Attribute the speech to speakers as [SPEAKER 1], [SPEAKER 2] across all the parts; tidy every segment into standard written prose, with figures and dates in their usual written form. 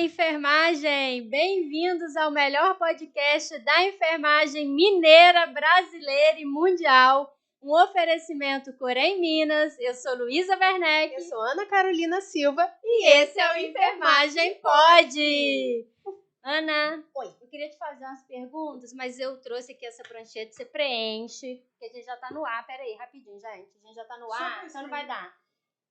[SPEAKER 1] enfermagem! Bem-vindos ao melhor podcast da enfermagem mineira, brasileira e mundial. Um oferecimento Corém Minas. Eu sou Luísa Werneck.
[SPEAKER 2] Eu sou Ana Carolina Silva.
[SPEAKER 1] E esse é o Enfermagem Pode! Ana,
[SPEAKER 2] Oi.
[SPEAKER 1] eu queria te fazer umas perguntas, mas eu trouxe aqui essa prancheta, você preenche, porque a gente já tá no ar. Pera aí, rapidinho, gente. A gente já tá no ar, então não vai dar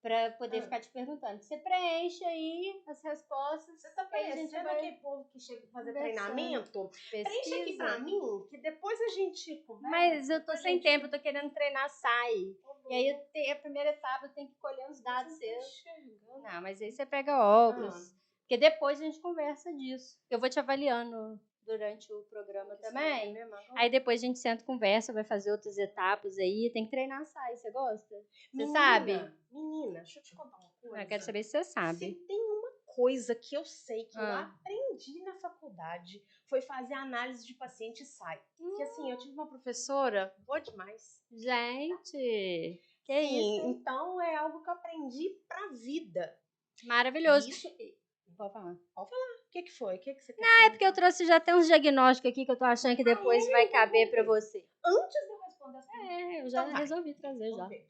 [SPEAKER 1] pra poder ficar te perguntando. Você preenche aí as respostas.
[SPEAKER 2] Você tá parecendo aquele povo que chega pra fazer treinamento? Preenche aqui pra mim, que depois a gente conversa.
[SPEAKER 1] Mas eu tô sem tempo, eu tô querendo treinar SAI. E aí a primeira etapa eu tenho que colher os dados seus. Não, mas aí você pega óculos. Porque depois a gente conversa disso. Eu vou te avaliando durante o programa também. Aí depois a gente senta e conversa, vai fazer outras etapas aí. Tem que treinar SAI, você gosta? Você sabe?
[SPEAKER 2] Menina, deixa eu te contar uma coisa.
[SPEAKER 1] Eu quero saber se você sabe.
[SPEAKER 2] Se tem uma coisa que eu sei que eu aprendi na faculdade, foi fazer análise de paciente SAI. Que assim, eu tive uma professora boa demais.
[SPEAKER 1] Gente, que
[SPEAKER 2] Sim,
[SPEAKER 1] isso?
[SPEAKER 2] então é algo que eu aprendi pra vida.
[SPEAKER 1] Maravilhoso.
[SPEAKER 2] Isso.
[SPEAKER 1] Pode falar.
[SPEAKER 2] Pode falar. O que foi? O que você quer
[SPEAKER 1] Não, é porque eu trouxe já até uns diagnósticos aqui que eu tô achando que depois vai caber pra você.
[SPEAKER 2] Antes de eu responder essa pergunta.
[SPEAKER 1] Eu já
[SPEAKER 2] Então
[SPEAKER 1] resolvi trazer já.
[SPEAKER 2] ver.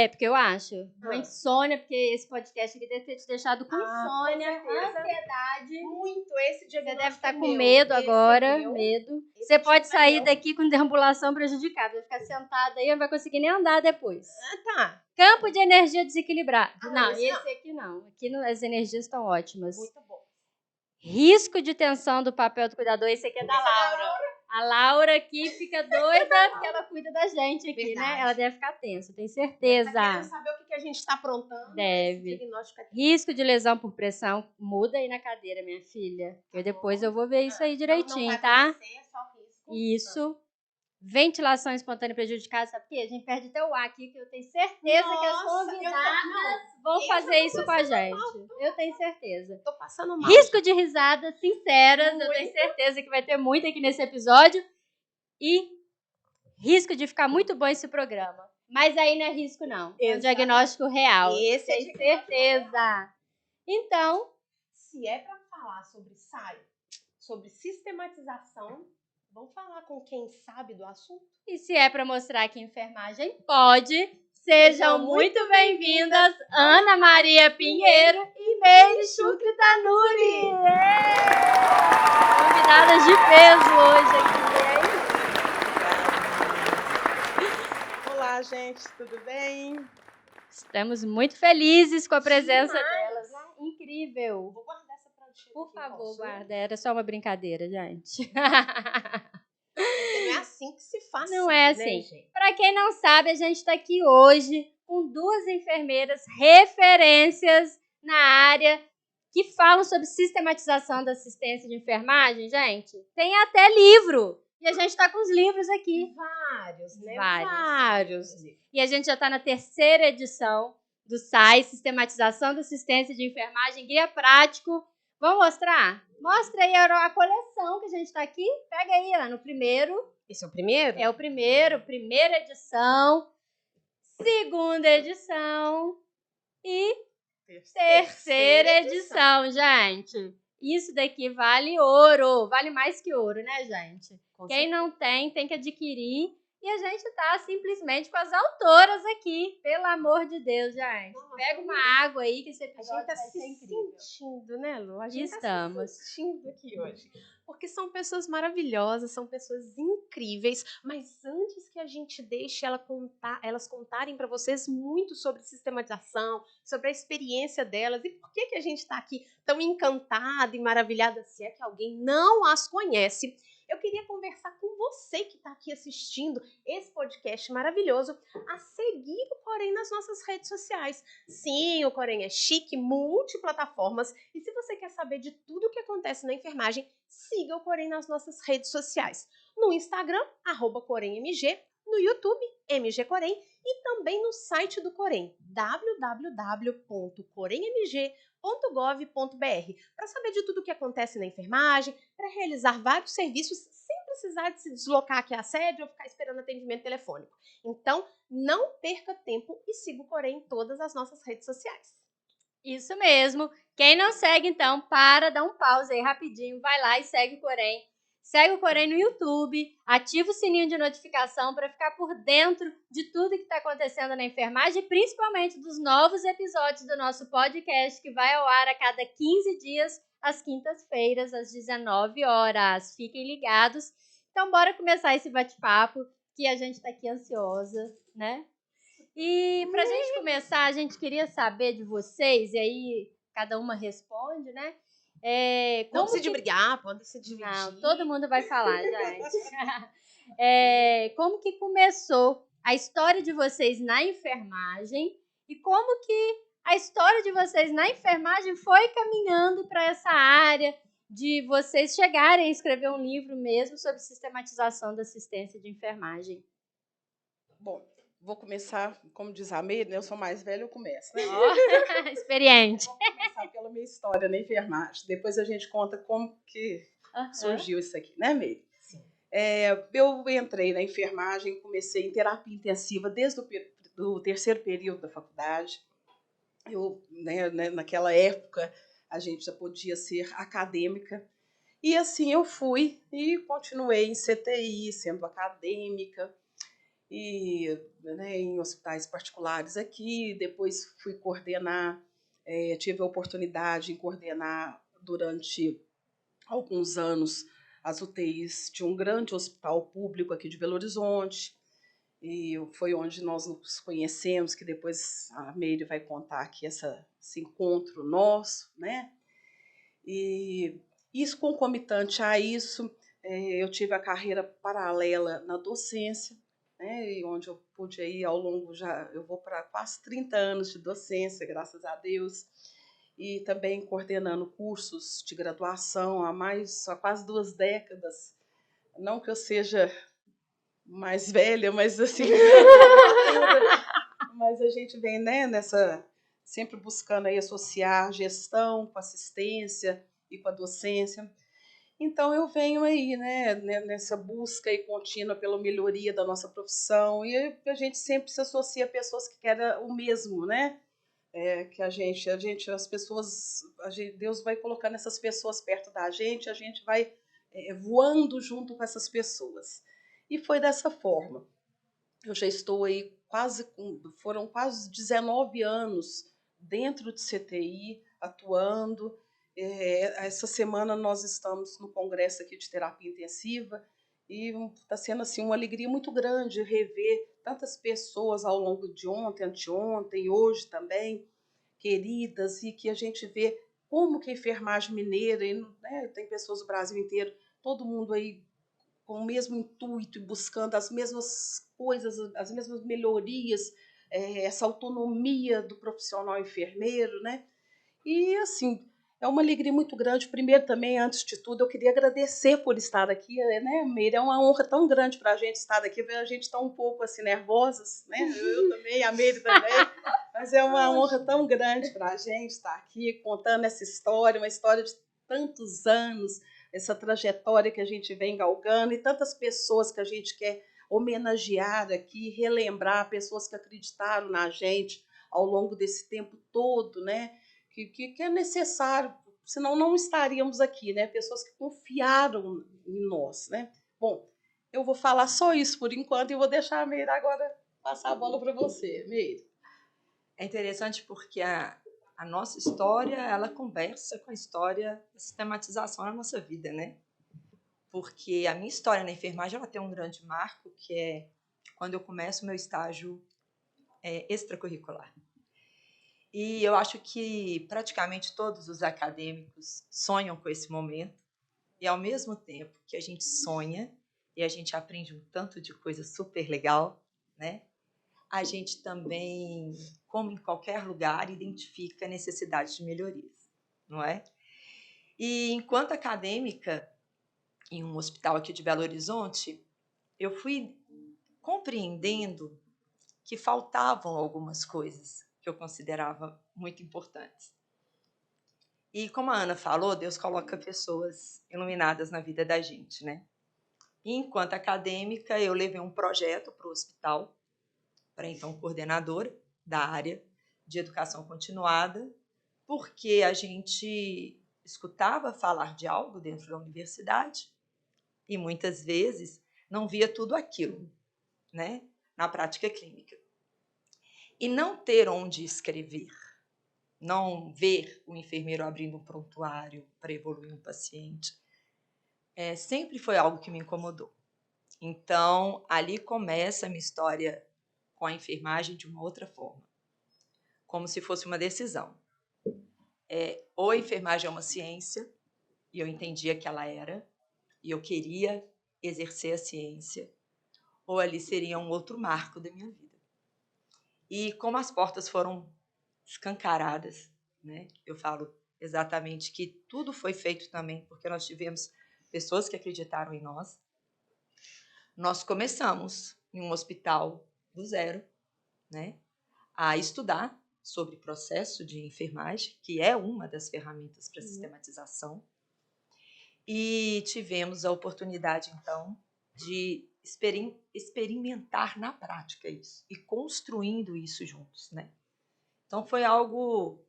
[SPEAKER 1] Porque eu acho. Uma insônia, porque esse podcast aqui deve ter te deixado com insônia,
[SPEAKER 2] com certeza.
[SPEAKER 1] ansiedade.
[SPEAKER 2] Muito esse diagnóstico.
[SPEAKER 1] Você deve estar com medo agora. Medo. Você pode sair
[SPEAKER 2] meu.
[SPEAKER 1] daqui com deambulação prejudicada. Vai ficar sentada aí e não vai conseguir nem andar depois.
[SPEAKER 2] Tá.
[SPEAKER 1] Campo de energia desequilibrado.
[SPEAKER 2] Não,
[SPEAKER 1] esse aqui não. Aqui as energias estão ótimas.
[SPEAKER 2] Muito bom.
[SPEAKER 1] Risco de tensão do papel do cuidador. Esse aqui é da Laura. A Laura aqui fica doida porque ela cuida da gente aqui,
[SPEAKER 2] Verdade.
[SPEAKER 1] né? Ela deve ficar tensa, tenho certeza.
[SPEAKER 2] Tá querendo saber o que a gente tá aprontando?
[SPEAKER 1] Deve.
[SPEAKER 2] Esse diagnóstico aqui.
[SPEAKER 1] Risco de lesão por pressão. Muda aí na cadeira, minha filha. Depois eu vou ver isso aí direitinho,
[SPEAKER 2] não vai
[SPEAKER 1] tá?
[SPEAKER 2] acontecer, é só risco.
[SPEAKER 1] Isso. Ventilação espontânea prejudicada, sabe por quê? A gente perde até o ar aqui, que eu tenho certeza que as convidadas vão fazer isso com a gente. Eu tenho certeza.
[SPEAKER 2] Tô passando mal.
[SPEAKER 1] Risco de risadas sinceras, eu tenho certeza que vai ter muito aqui nesse episódio. E risco de ficar muito bom esse programa. Mas aí não é risco, não. É um diagnóstico real.
[SPEAKER 2] Esse é
[SPEAKER 1] tenho certeza. Então,
[SPEAKER 2] se é pra falar sobre SAI, sobre sistematização, vamos falar com quem sabe do assunto?
[SPEAKER 1] E se é para mostrar que enfermagem pode, sejam muito bem-vindas Ana Maria Pinheiro e Meire Chucre Tanuri. Convidadas de peso hoje aqui, hein?
[SPEAKER 2] Olá, gente, tudo bem?
[SPEAKER 1] Estamos muito felizes com a presença delas. Incrível.
[SPEAKER 2] Vou guardar essa prancheta.
[SPEAKER 1] Por favor, guarda. Era só uma brincadeira, gente.
[SPEAKER 2] Não é assim que se faz.
[SPEAKER 1] Não é assim.
[SPEAKER 2] Né,
[SPEAKER 1] para quem não sabe, a gente está aqui hoje com duas enfermeiras referências na área que falam sobre sistematização da assistência de enfermagem, gente. Tem até livro. E a gente está com os livros aqui.
[SPEAKER 2] Vários, né?
[SPEAKER 1] Vários. E a gente já está na 3ª edição do SAI, Sistematização da Assistência de Enfermagem, Guia Prático. Vamos mostrar? Mostra aí a coleção que a gente está aqui. Pega aí, Ana, o primeiro.
[SPEAKER 2] Esse é o primeiro?
[SPEAKER 1] É o primeiro, primeira edição, 2ª edição e 3ª edição, gente. Isso daqui vale ouro, vale mais que ouro, né, gente? Quem não tem que adquirir. E a gente tá simplesmente com as autoras aqui, pelo amor de Deus, gente. Pega uma água aí que esse episódio vai ser incrível.
[SPEAKER 2] Sentindo, né, Lu? A gente
[SPEAKER 1] Estamos
[SPEAKER 2] tá se sentindo aqui hoje. Porque são pessoas maravilhosas, são pessoas incríveis, mas antes que a gente deixe elas contarem para vocês muito sobre sistematização, sobre a experiência delas e por que a gente está aqui tão encantada e maravilhada, se é que alguém não as conhece, eu queria conversar com você que está aqui assistindo esse podcast maravilhoso, a seguir o Corém nas nossas redes sociais. Sim, o Corém é chique, multiplataformas, e se você quer saber de tudo o que acontece na enfermagem, siga o Corém nas nossas redes sociais. No Instagram, @CoremMG, no YouTube, MG Corém, e também no site do Corém, www.coremmg.gov.br, para saber de tudo o que acontece na enfermagem, para realizar vários serviços sem precisar de se deslocar aqui à sede ou ficar esperando atendimento telefônico. Então, não perca tempo e siga o Corém em todas as nossas redes sociais.
[SPEAKER 1] Isso mesmo. Quem não segue, então, dá um pause aí rapidinho, vai lá e segue o Corém. Segue o Corém no YouTube, ativa o sininho de notificação para ficar por dentro de tudo que está acontecendo na enfermagem, principalmente dos novos episódios do nosso podcast, que vai ao ar a cada 15 dias, às quintas-feiras, às 19 horas. Fiquem ligados. Então, bora começar esse bate-papo, que a gente está aqui ansiosa, né? E para a gente começar, a gente queria saber de vocês, e aí cada uma responde, né?
[SPEAKER 2] Não precisa de brigar, pode se dividir.
[SPEAKER 1] Não, todo mundo vai falar, gente. Como que começou a história de vocês na enfermagem e como que a história de vocês na enfermagem foi caminhando para essa área de vocês chegarem a escrever um livro mesmo sobre sistematização da assistência de enfermagem.
[SPEAKER 3] Bom, vou começar, como diz a Meire, né? Eu sou mais velha, eu começo, né?
[SPEAKER 1] Oh, experiente.
[SPEAKER 3] Vou começar pela minha história na enfermagem. Depois a gente conta como que surgiu isso aqui, né, Meire? Eu entrei na enfermagem, comecei em terapia intensiva desde o terceiro período da faculdade. Naquela época, a gente já podia ser acadêmica. E assim eu fui e continuei em CTI, sendo acadêmica, e em hospitais particulares aqui. Depois fui coordenar, tive a oportunidade de coordenar durante alguns anos as UTIs de um grande hospital público aqui de Belo Horizonte, e foi onde nós nos conhecemos, que depois a Meire vai contar aqui esse encontro nosso, né? E isso, concomitante a isso, eu tive a carreira paralela na docência, né, e onde eu pude ir ao longo, eu vou para quase 30 anos de docência, graças a Deus, e também coordenando cursos de graduação há quase 2 décadas. Não que eu seja mais velha, mas assim, mas a gente vem, né, sempre buscando aí associar gestão com assistência e com a docência. Então eu venho aí, né, nessa busca aí contínua pela melhoria da nossa profissão, e a gente sempre se associa a pessoas que querem o mesmo, né? Que as pessoas, Deus vai colocando essas pessoas perto da gente, a gente vai voando junto com essas pessoas. E foi dessa forma. Eu já estou aí foram quase 19 anos dentro de CTI, atuando. Essa semana nós estamos no congresso aqui de terapia intensiva e está sendo assim uma alegria muito grande rever tantas pessoas ao longo de ontem, anteontem, hoje também, queridas, e que a gente vê como que a enfermagem mineira, né, tem pessoas do Brasil inteiro, todo mundo aí com o mesmo intuito e buscando as mesmas coisas, as mesmas melhorias, essa autonomia do profissional enfermeiro, né? E, assim, é uma alegria muito grande. Primeiro, também, antes de tudo, eu queria agradecer por estar aqui, né, Meire? É uma honra tão grande para a gente estar aqui. A gente está um pouco, assim, nervosas, né? Eu também, a Meire também. Mas é uma honra tão grande para a gente estar aqui, contando essa história, uma história de tantos anos, essa trajetória que a gente vem galgando, e tantas pessoas que a gente quer homenagear aqui, relembrar, pessoas que acreditaram na gente ao longo desse tempo todo, né? Que é necessário, senão não estaríamos aqui, né? Pessoas que confiaram em nós, né? Bom, eu vou falar só isso por enquanto e vou deixar a Meire agora passar a bola para você, Meire.
[SPEAKER 4] É interessante porque a nossa história, ela conversa com a história da sistematização na nossa vida, né? Porque a minha história na enfermagem, ela tem um grande marco, que é quando eu começo o meu estágio extracurricular. E eu acho que praticamente todos os acadêmicos sonham com esse momento, e ao mesmo tempo que a gente sonha e a gente aprende um tanto de coisa super legal, né? A gente também, como em qualquer lugar, identifica necessidades de melhorias, não é? E enquanto acadêmica, em um hospital aqui de Belo Horizonte, eu fui compreendendo que faltavam algumas coisas que eu considerava muito importantes. E como a Ana falou, Deus coloca pessoas iluminadas na vida da gente, né? E enquanto acadêmica, eu levei um projeto para o hospital, para então coordenadora da área de educação continuada, porque a gente escutava falar de algo dentro da universidade e muitas vezes não via tudo aquilo, né, na prática clínica. E não ter onde escrever, não ver o enfermeiro abrindo um prontuário para evoluir um paciente, sempre foi algo que me incomodou. Então, ali começa a minha história com a enfermagem de uma outra forma, como se fosse uma decisão. Ou a enfermagem é uma ciência, e eu entendia que ela era, e eu queria exercer a ciência, ou ali seria um outro marco da minha vida. E como as portas foram escancaradas, né? Eu falo exatamente que tudo foi feito também porque nós tivemos pessoas que acreditaram em nós. Nós começamos em um hospital do zero, né, a estudar sobre processo de enfermagem, que é uma das ferramentas para sistematização. E tivemos a oportunidade, então, de experimentar na prática isso e construindo isso juntos, né? Então, foi algo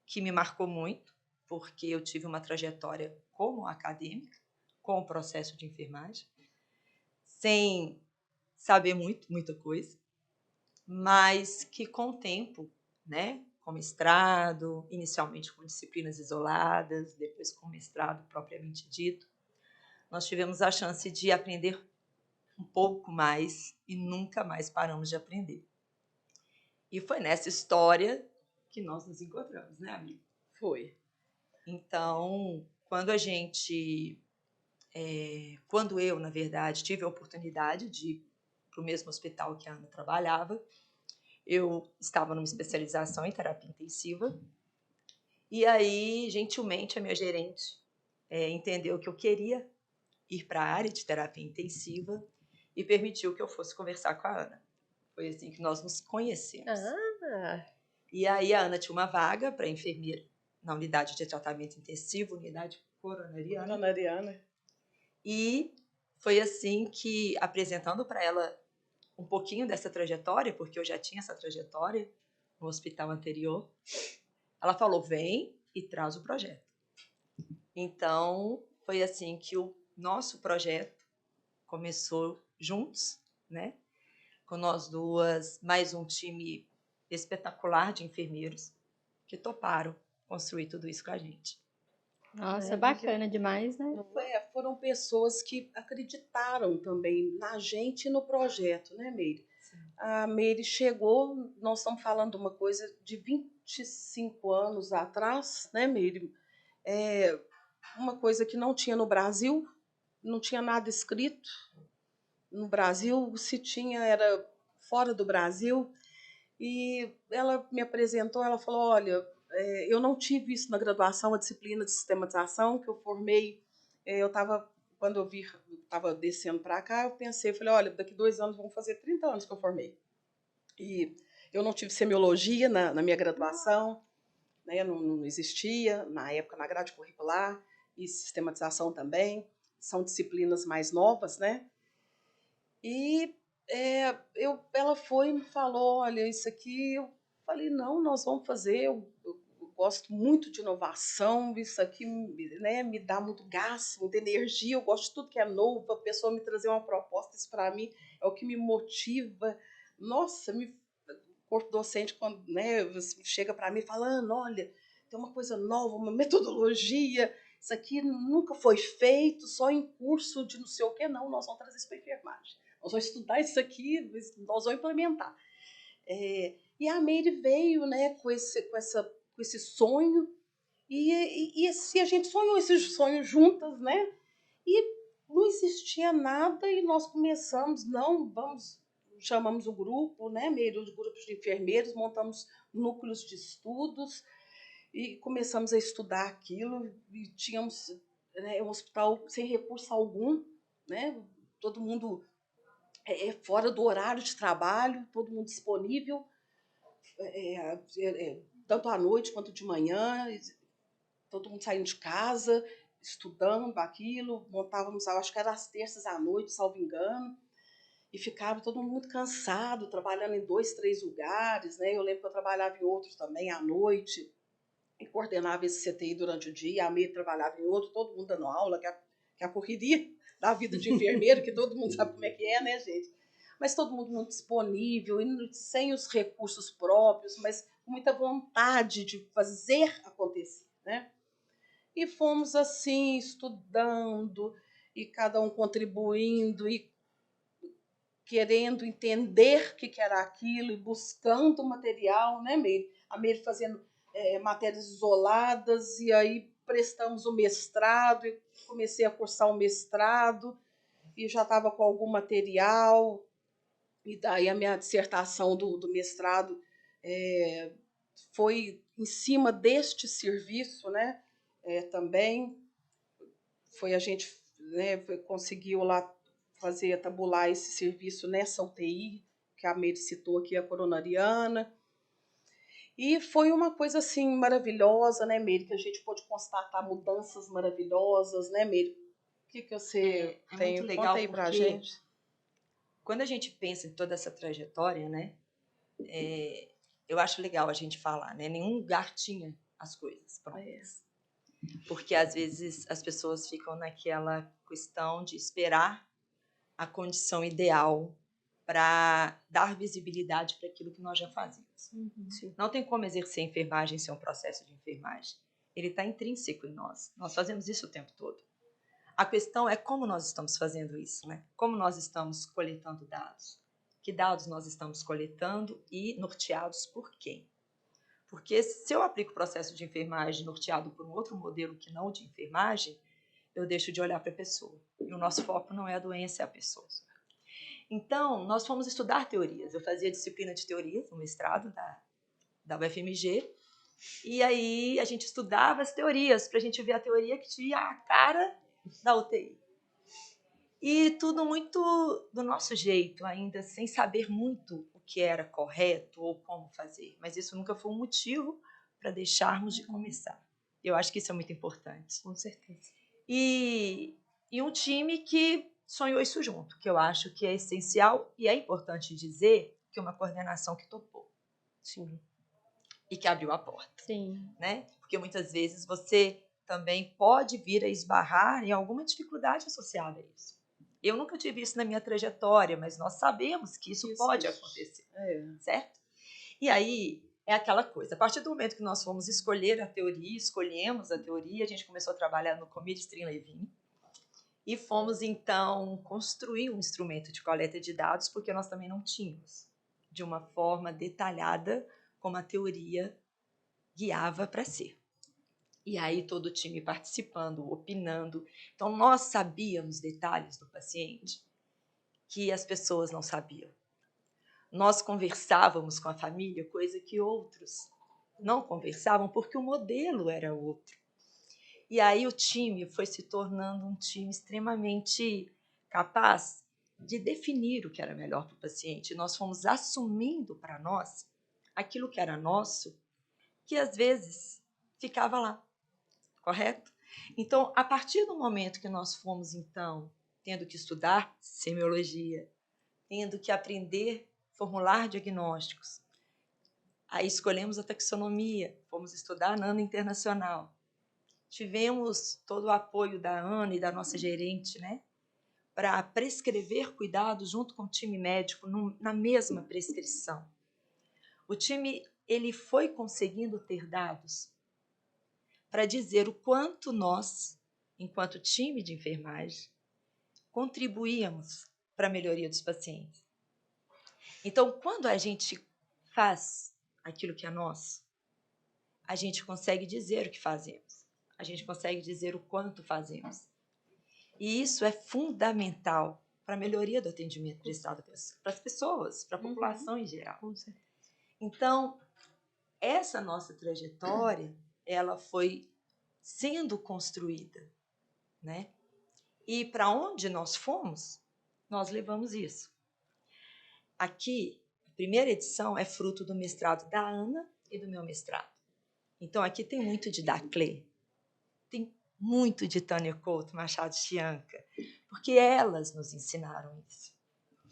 [SPEAKER 4] que me marcou muito, porque eu tive uma trajetória como acadêmica, com o processo de enfermagem, sem saber muita coisa, mas que com o tempo, né, com mestrado, inicialmente com disciplinas isoladas, depois com mestrado propriamente dito, nós tivemos a chance de aprender um pouco mais e nunca mais paramos de aprender. E foi nessa história que nós nos encontramos, né, amiga?
[SPEAKER 3] Foi.
[SPEAKER 4] Então, quando eu, na verdade, tive a oportunidade de ir para o mesmo hospital que a Ana trabalhava, eu estava numa especialização em terapia intensiva, e aí, gentilmente, a minha gerente entendeu que eu queria ir para a área de terapia intensiva e permitiu que eu fosse conversar com a Ana. Foi assim que nós nos conhecemos. E aí a Ana tinha uma vaga para enfermeira na unidade de tratamento intensivo, unidade coronariana. E foi assim que, apresentando para ela um pouquinho dessa trajetória, porque eu já tinha essa trajetória no hospital anterior, ela falou, vem e traz o projeto. Então, foi assim que o nosso projeto começou juntos, né? Com nós duas, mais um time espetacular de enfermeiros que toparam construir tudo isso com a gente.
[SPEAKER 1] Nossa, bacana demais, né?
[SPEAKER 3] Foram pessoas que acreditaram também na gente e no projeto, né, Meire?
[SPEAKER 4] Sim.
[SPEAKER 3] A Meire chegou, nós estamos falando de uma coisa de 25 anos atrás, né, Meire? Uma coisa que não tinha no Brasil, não tinha nada escrito. No Brasil, se tinha, era fora do Brasil. E ela me apresentou, ela falou, olha, eu não tive isso na graduação, a disciplina de sistematização que eu formei. Quando eu estava descendo para cá, eu pensei, falei, olha, daqui 2 anos vão fazer 30 anos que eu formei. E eu não tive semiologia na minha graduação, né, não existia na época na grade curricular, e sistematização também, são disciplinas mais novas, né? E ela foi e me falou, olha, isso aqui, eu falei, não, nós vamos fazer, eu gosto muito de inovação, isso aqui, né, me dá muito gás, muita energia, eu gosto de tudo que é novo, a pessoa me trazer uma proposta, isso para mim é o que me motiva. Nossa, o corpo docente, quando, né, chega para mim falando, olha, tem uma coisa nova, uma metodologia, isso aqui nunca foi feito, só em curso de não sei o que, não, nós vamos trazer isso para a enfermagem. Nós vamos estudar isso aqui, nós vamos implementar. E a Meire veio, né, com esse sonho, e a gente sonhou esse sonho juntas, né? E não existia nada, e nós começamos, chamamos o grupo, né, Meire, os grupos de enfermeiros, montamos núcleos de estudos, e começamos a estudar aquilo, e tínhamos, né, um hospital sem recurso algum, né? Todo mundo fora do horário de trabalho, todo mundo disponível, tanto à noite quanto de manhã, todo mundo saindo de casa, estudando aquilo, montávamos, acho que era às terças à noite, salvo engano, e ficava todo mundo muito cansado, trabalhando em 2, 3 lugares, né? Eu lembro que eu trabalhava em outros também à noite, e coordenava esse CTI durante o dia, a Meire trabalhava em outro, todo mundo dando aula, que é a correria da vida de enfermeiro, que todo mundo sabe como é que é, né, gente? Mas todo mundo muito disponível, e sem os recursos próprios, mas com muita vontade de fazer acontecer, né? E fomos assim, estudando, e cada um contribuindo, e querendo entender o que era aquilo, e buscando material, né, Meire? A Meire fazendo matérias isoladas, e aí prestamos o mestrado, e comecei a cursar o mestrado, e já estava com algum material, e daí a minha dissertação do mestrado foi em cima deste serviço, né? Também foi a gente, né, conseguiu lá tabular esse serviço nessa UTI, que a Meire citou aqui, a coronariana. E foi uma coisa assim maravilhosa, né, Meire, que a gente pôde constatar mudanças maravilhosas, né, Meire? O que você tem?
[SPEAKER 4] Muito legal. Conta aí pra gente. Quando a gente pensa em toda essa trajetória, né, eu acho legal a gente falar, né? Nenhum lugar tinha as coisas prontas. Porque às vezes as pessoas ficam naquela questão de esperar a condição ideal para dar visibilidade para aquilo que nós já fazemos. Não tem como exercer enfermagem sem um processo de enfermagem. Ele está intrínseco em nós. Nós fazemos isso o tempo todo. A questão é como nós estamos fazendo isso, né? Como nós estamos coletando dados. Que dados nós estamos coletando e norteados por quem? Porque se eu aplico o processo de enfermagem norteado por um outro modelo que não o de enfermagem, eu deixo de olhar para a pessoa. E o nosso foco não é a doença, é a pessoa. Então, nós fomos estudar teorias. Eu fazia disciplina de teorias no mestrado da UFMG, e aí a gente estudava as teorias para a gente ver a teoria que tinha a cara da UTI. E tudo muito do nosso jeito, ainda sem saber muito o que era correto ou como fazer. Mas isso nunca foi um motivo para deixarmos de começar. Eu acho que isso é muito importante.
[SPEAKER 2] Com certeza.
[SPEAKER 4] E um time que sonhou isso junto, que eu acho que é essencial, e é importante dizer que uma coordenação que topou.
[SPEAKER 2] Sim.
[SPEAKER 4] E que abriu a porta.
[SPEAKER 1] Sim.
[SPEAKER 4] Né? Porque muitas vezes você também pode vir a esbarrar em alguma dificuldade associada a isso. Eu nunca tive isso na minha trajetória, mas nós sabemos que isso pode acontecer, certo? E aí é aquela coisa, a partir do momento que nós fomos escolher a teoria, escolhemos a teoria, a gente começou a trabalhar no Comitê Stream-Levine e fomos, então, construir um instrumento de coleta de dados, porque nós também não tínhamos, de uma forma detalhada, como a teoria guiava para ser. E aí todo o time participando, opinando. Então, nós sabíamos detalhes do paciente que as pessoas não sabiam. Nós conversávamos com a família, coisa que outros não conversavam, porque o modelo era outro. E aí o time foi se tornando um time extremamente capaz de definir o que era melhor para o paciente. Nós fomos assumindo para nós aquilo que era nosso, que às vezes ficava lá. Correto? Então, a partir do momento que nós fomos, então, tendo que estudar semiologia, tendo que aprender a formular diagnósticos, aí escolhemos a taxonomia, fomos estudar na Ana Internacional. Tivemos todo o apoio da Ana e da nossa gerente, né, para prescrever cuidados junto com o time médico na mesma prescrição. O time ele foi conseguindo ter dados para dizer o quanto nós, enquanto time de enfermagem, contribuíamos para a melhoria dos pacientes. Então, quando a gente faz aquilo que é nosso, a gente consegue dizer o que fazemos, a gente consegue dizer o quanto fazemos. E isso é fundamental para a melhoria do atendimento prestado para as pessoas, para a população em geral. Então, essa nossa trajetória, ela foi sendo construída, né? E para onde nós fomos, nós levamos isso. Aqui, a primeira edição é fruto do mestrado da Ana e do meu mestrado. Então, aqui tem muito de Daclé, tem muito de Tânia Couto, Machado Chianca, porque elas nos ensinaram isso,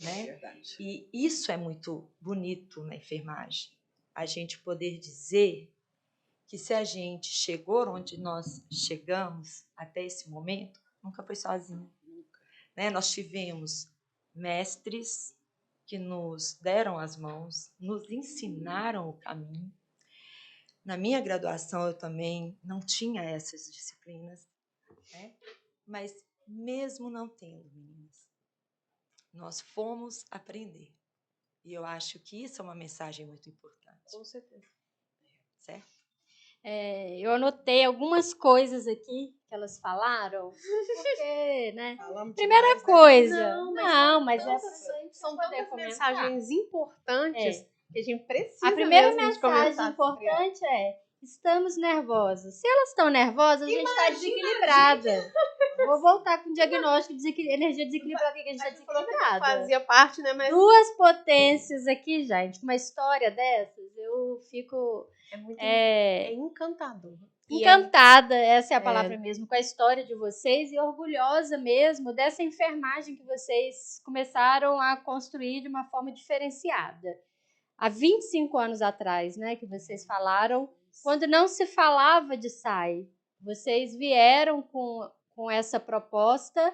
[SPEAKER 4] né?
[SPEAKER 3] Verdade.
[SPEAKER 4] E isso é muito bonito na enfermagem, a gente poder dizer que se a gente chegou onde nós chegamos até esse momento, nunca foi sozinha. Né? Nós tivemos mestres que nos deram as mãos, nos ensinaram o caminho. Na minha graduação, eu também não tinha essas disciplinas, né? Mas mesmo não tendo, meninas, nós fomos aprender. E eu acho que isso é uma mensagem muito importante.
[SPEAKER 2] Com certeza.
[SPEAKER 4] Certo?
[SPEAKER 1] Eu anotei algumas coisas aqui que elas falaram, porque, né? Primeira coisa. Não, mas
[SPEAKER 2] são tantas mensagens importantes que a gente precisa.
[SPEAKER 1] A primeira
[SPEAKER 2] mesmo
[SPEAKER 1] mensagem importante é: estamos nervosas. Se elas estão nervosas, a gente está desequilibrada. Vou voltar com o diagnóstico de energia desequilibrada, que a gente está desequilibrada.
[SPEAKER 2] Fazia parte, né? Mas...
[SPEAKER 1] Duas potências aqui, gente. Com uma história dessas, eu fico...
[SPEAKER 2] É encantador.
[SPEAKER 1] Encantada, essa é a palavra mesmo, com a história de vocês e orgulhosa mesmo dessa enfermagem que vocês começaram a construir de uma forma diferenciada. Há 25 anos atrás, né, que vocês falaram, quando não se falava de SAI, vocês vieram com essa proposta,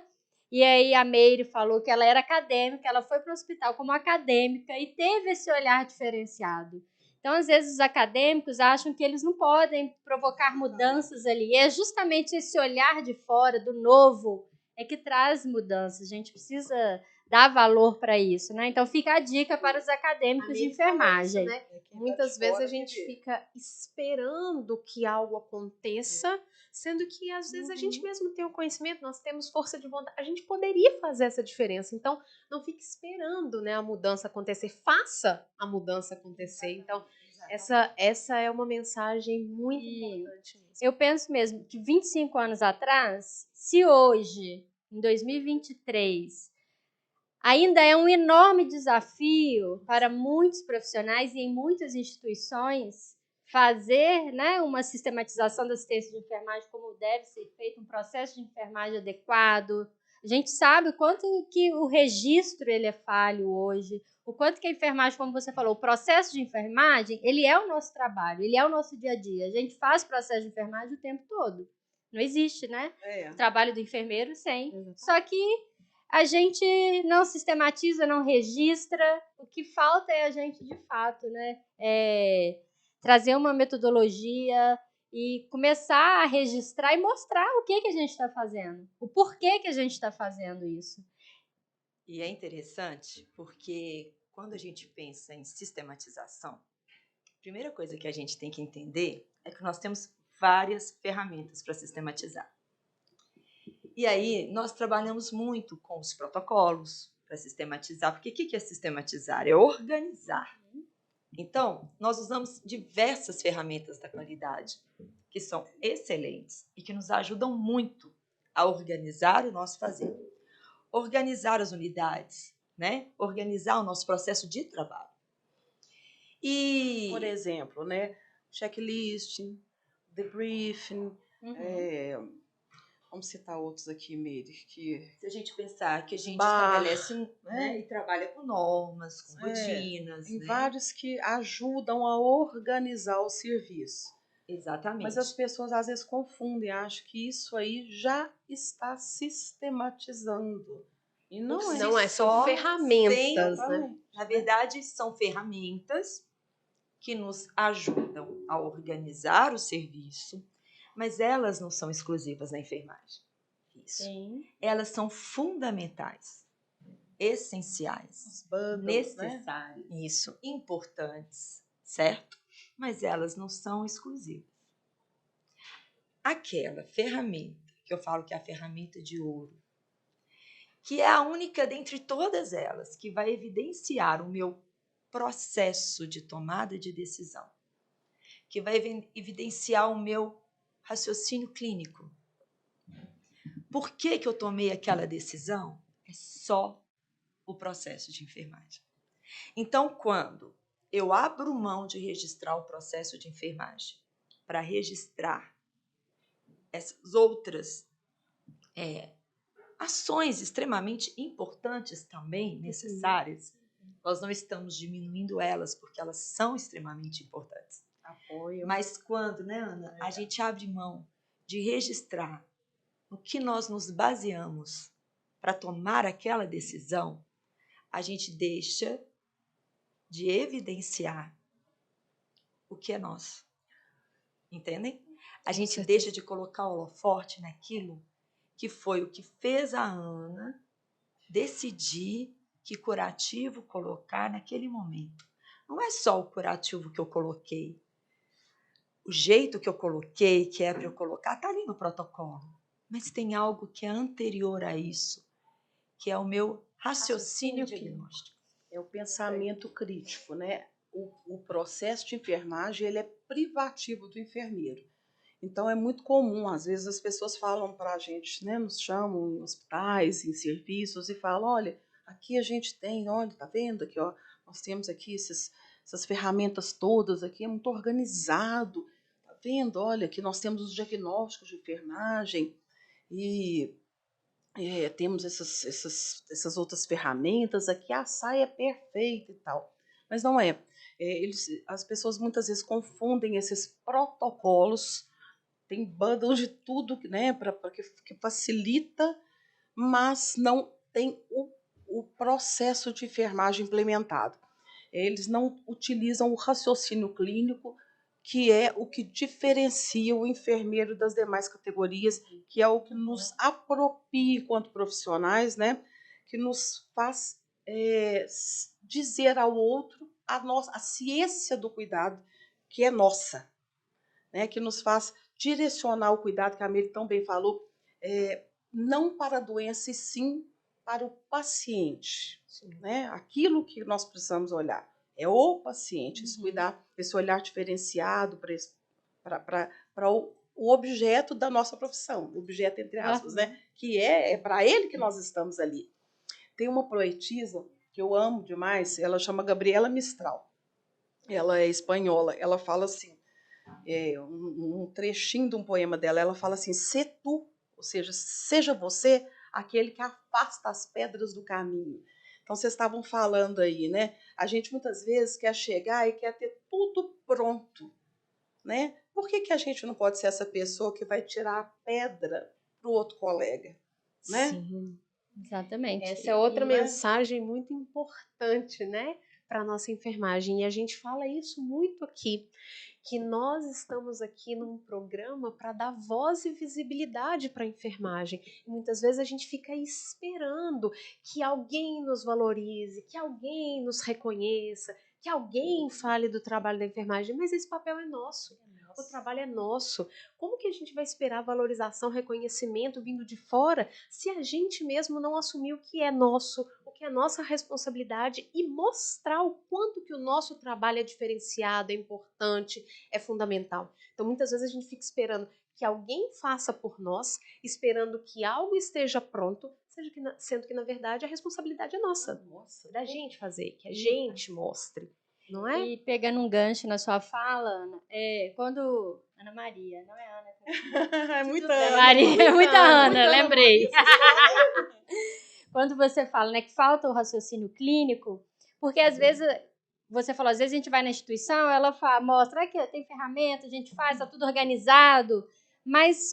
[SPEAKER 1] e aí a Meire falou que ela era acadêmica, ela foi para o hospital como acadêmica e teve esse olhar diferenciado. Então, às vezes, os acadêmicos acham que eles não podem provocar mudanças ali. E é justamente esse olhar de fora, do novo, é que traz mudanças. A gente precisa dar valor para isso, né? Então, fica a dica para os acadêmicos de enfermagem.
[SPEAKER 2] Isso, né? Muitas vezes a gente fica esperando que algo aconteça, sendo que, às vezes, a gente mesmo tem o conhecimento, nós temos força de vontade. A gente poderia fazer essa diferença. Então, não fique esperando, né, a mudança acontecer. Faça a mudança acontecer. Então, essa é uma mensagem muito importante mesmo.
[SPEAKER 1] Eu penso mesmo que 25 anos atrás, se hoje, em 2023, ainda é um enorme desafio para muitos profissionais e em muitas instituições fazer, né, uma sistematização da assistência de enfermagem como deve ser feito, um processo de enfermagem adequado. A gente sabe o quanto que o registro ele é falho hoje, o quanto que a enfermagem, como você falou, o processo de enfermagem, ele é o nosso trabalho, ele é o nosso dia a dia. A gente faz processo de enfermagem o tempo todo. Não existe, né? O trabalho do enfermeiro sem. Só que a gente não sistematiza, não registra. O que falta é a gente, de fato, né, trazer uma metodologia e começar a registrar e mostrar o que a gente está fazendo, o porquê que a gente está fazendo isso.
[SPEAKER 4] E é interessante porque quando a gente pensa em sistematização, a primeira coisa que a gente tem que entender é que nós temos várias ferramentas para sistematizar. E aí, nós trabalhamos muito com os protocolos para sistematizar, porque o que é sistematizar? É organizar. Então, nós usamos diversas ferramentas da qualidade, que são excelentes e que nos ajudam muito a organizar o nosso fazer. Organizar as unidades, né? Organizar o nosso processo de trabalho. E,
[SPEAKER 3] por exemplo, né? Checklist, debriefing, vamos citar outros aqui, Meire, que...
[SPEAKER 4] Se a gente pensar que a gente estabelece, né, e trabalha com normas, com rotinas.
[SPEAKER 3] Tem vários que ajudam a organizar o serviço.
[SPEAKER 4] Exatamente.
[SPEAKER 3] Mas as pessoas às vezes confundem, acham que isso aí já está sistematizando. E não é
[SPEAKER 2] só ferramentas, né?
[SPEAKER 4] Na verdade, são ferramentas que nos ajudam a organizar o serviço, mas elas não são exclusivas na enfermagem. Isso.
[SPEAKER 1] Sim.
[SPEAKER 4] Elas são fundamentais, essenciais, necessárias, isso, importantes, certo? Mas elas não são exclusivas. Aquela ferramenta, que eu falo que é a ferramenta de ouro, que é a única dentre todas elas que vai evidenciar o meu processo de tomada de decisão, que vai evidenciar o meu raciocínio clínico. Por que eu tomei aquela decisão? É só o processo de enfermagem. Então, quando eu abro mão de registrar o processo de enfermagem para registrar essas outras ações extremamente importantes também, necessárias, nós não estamos diminuindo elas, porque elas são extremamente importantes.
[SPEAKER 3] Apoio.
[SPEAKER 4] Mas quando, né, Ana, a gente abre mão de registrar no que nós nos baseamos para tomar aquela decisão, a gente deixa de evidenciar o que é nosso. Entendem? A gente deixa de colocar o holofote naquilo que foi o que fez a Ana decidir que curativo colocar naquele momento. Não é só o curativo que eu coloquei. O jeito que eu coloquei, que é para eu colocar, está ali no protocolo. Mas tem algo que é anterior a isso, que é o meu raciocínio diagnóstico.
[SPEAKER 3] É o pensamento crítico, né? O processo de enfermagem ele é privativo do enfermeiro. Então, é muito comum, às vezes as pessoas falam para a gente, né, nos chamam em hospitais, em serviços, e falam, olha, aqui a gente tem, olha, tá vendo aqui, ó, nós temos aqui essas ferramentas todas aqui, é muito organizado, tá vendo? Olha, aqui nós temos os diagnósticos de enfermagem e temos essas outras ferramentas aqui, a saia é perfeita e tal. Mas não é. As pessoas muitas vezes confundem esses protocolos. Tem bundle de tudo, né, que facilita, mas não tem o processo de enfermagem implementado. Eles não utilizam o raciocínio clínico, que é o que diferencia o enfermeiro das demais categorias, que é o que nos apropria enquanto profissionais, né, que nos faz dizer ao outro a ciência do cuidado, que é nossa. Né, que nos faz direcionar o cuidado, que a Miri tão bem falou, não para a doença, e sim para o paciente. Né? Aquilo que nós precisamos olhar é o paciente, esse cuidar, esse olhar diferenciado para o objeto da nossa profissão, objeto entre aspas, né? Que é para ele que nós estamos ali. Tem uma poetisa que eu amo demais, ela chama Gabriela Mistral. Ela é espanhola, ela fala assim, um trechinho de um poema dela, ela fala assim, "Sê tu", ou seja, seja você aquele que afasta as pedras do caminho. Então, vocês estavam falando aí, né? A gente muitas vezes quer chegar e quer ter tudo pronto, né? Por que a gente não pode ser essa pessoa que vai tirar a pedra para o outro colega, né?
[SPEAKER 2] Sim,
[SPEAKER 1] exatamente.
[SPEAKER 2] Essa é outra mensagem muito importante, né, para a nossa enfermagem. E a gente fala isso muito aqui, que nós estamos aqui num programa para dar voz e visibilidade para a enfermagem. E muitas vezes a gente fica esperando que alguém nos valorize, que alguém nos reconheça, que alguém fale do trabalho da enfermagem, mas esse papel é nosso. O trabalho é nosso. Como que a gente vai esperar valorização, reconhecimento vindo de fora se a gente mesmo não assumir o que é nosso, o que é nossa responsabilidade e mostrar o quanto que o nosso trabalho é diferenciado, é importante, é fundamental. Então, muitas vezes a gente fica esperando que alguém faça por nós, esperando que algo esteja pronto, sendo que, na verdade, a responsabilidade é nossa, da gente fazer, que a gente mostre. Não é?
[SPEAKER 1] E pegando um gancho na sua fala, Ana, quando... Ana Maria, não é Ana?
[SPEAKER 3] É muita
[SPEAKER 1] Ana.
[SPEAKER 3] Ana.
[SPEAKER 1] Maria, é muita Ana, lembrei.
[SPEAKER 3] Maria.
[SPEAKER 1] Quando você fala, né, que falta o raciocínio clínico, porque às vezes, você falou, às vezes a gente vai na instituição, ela mostra que tem ferramenta, a gente faz, está tudo organizado, mas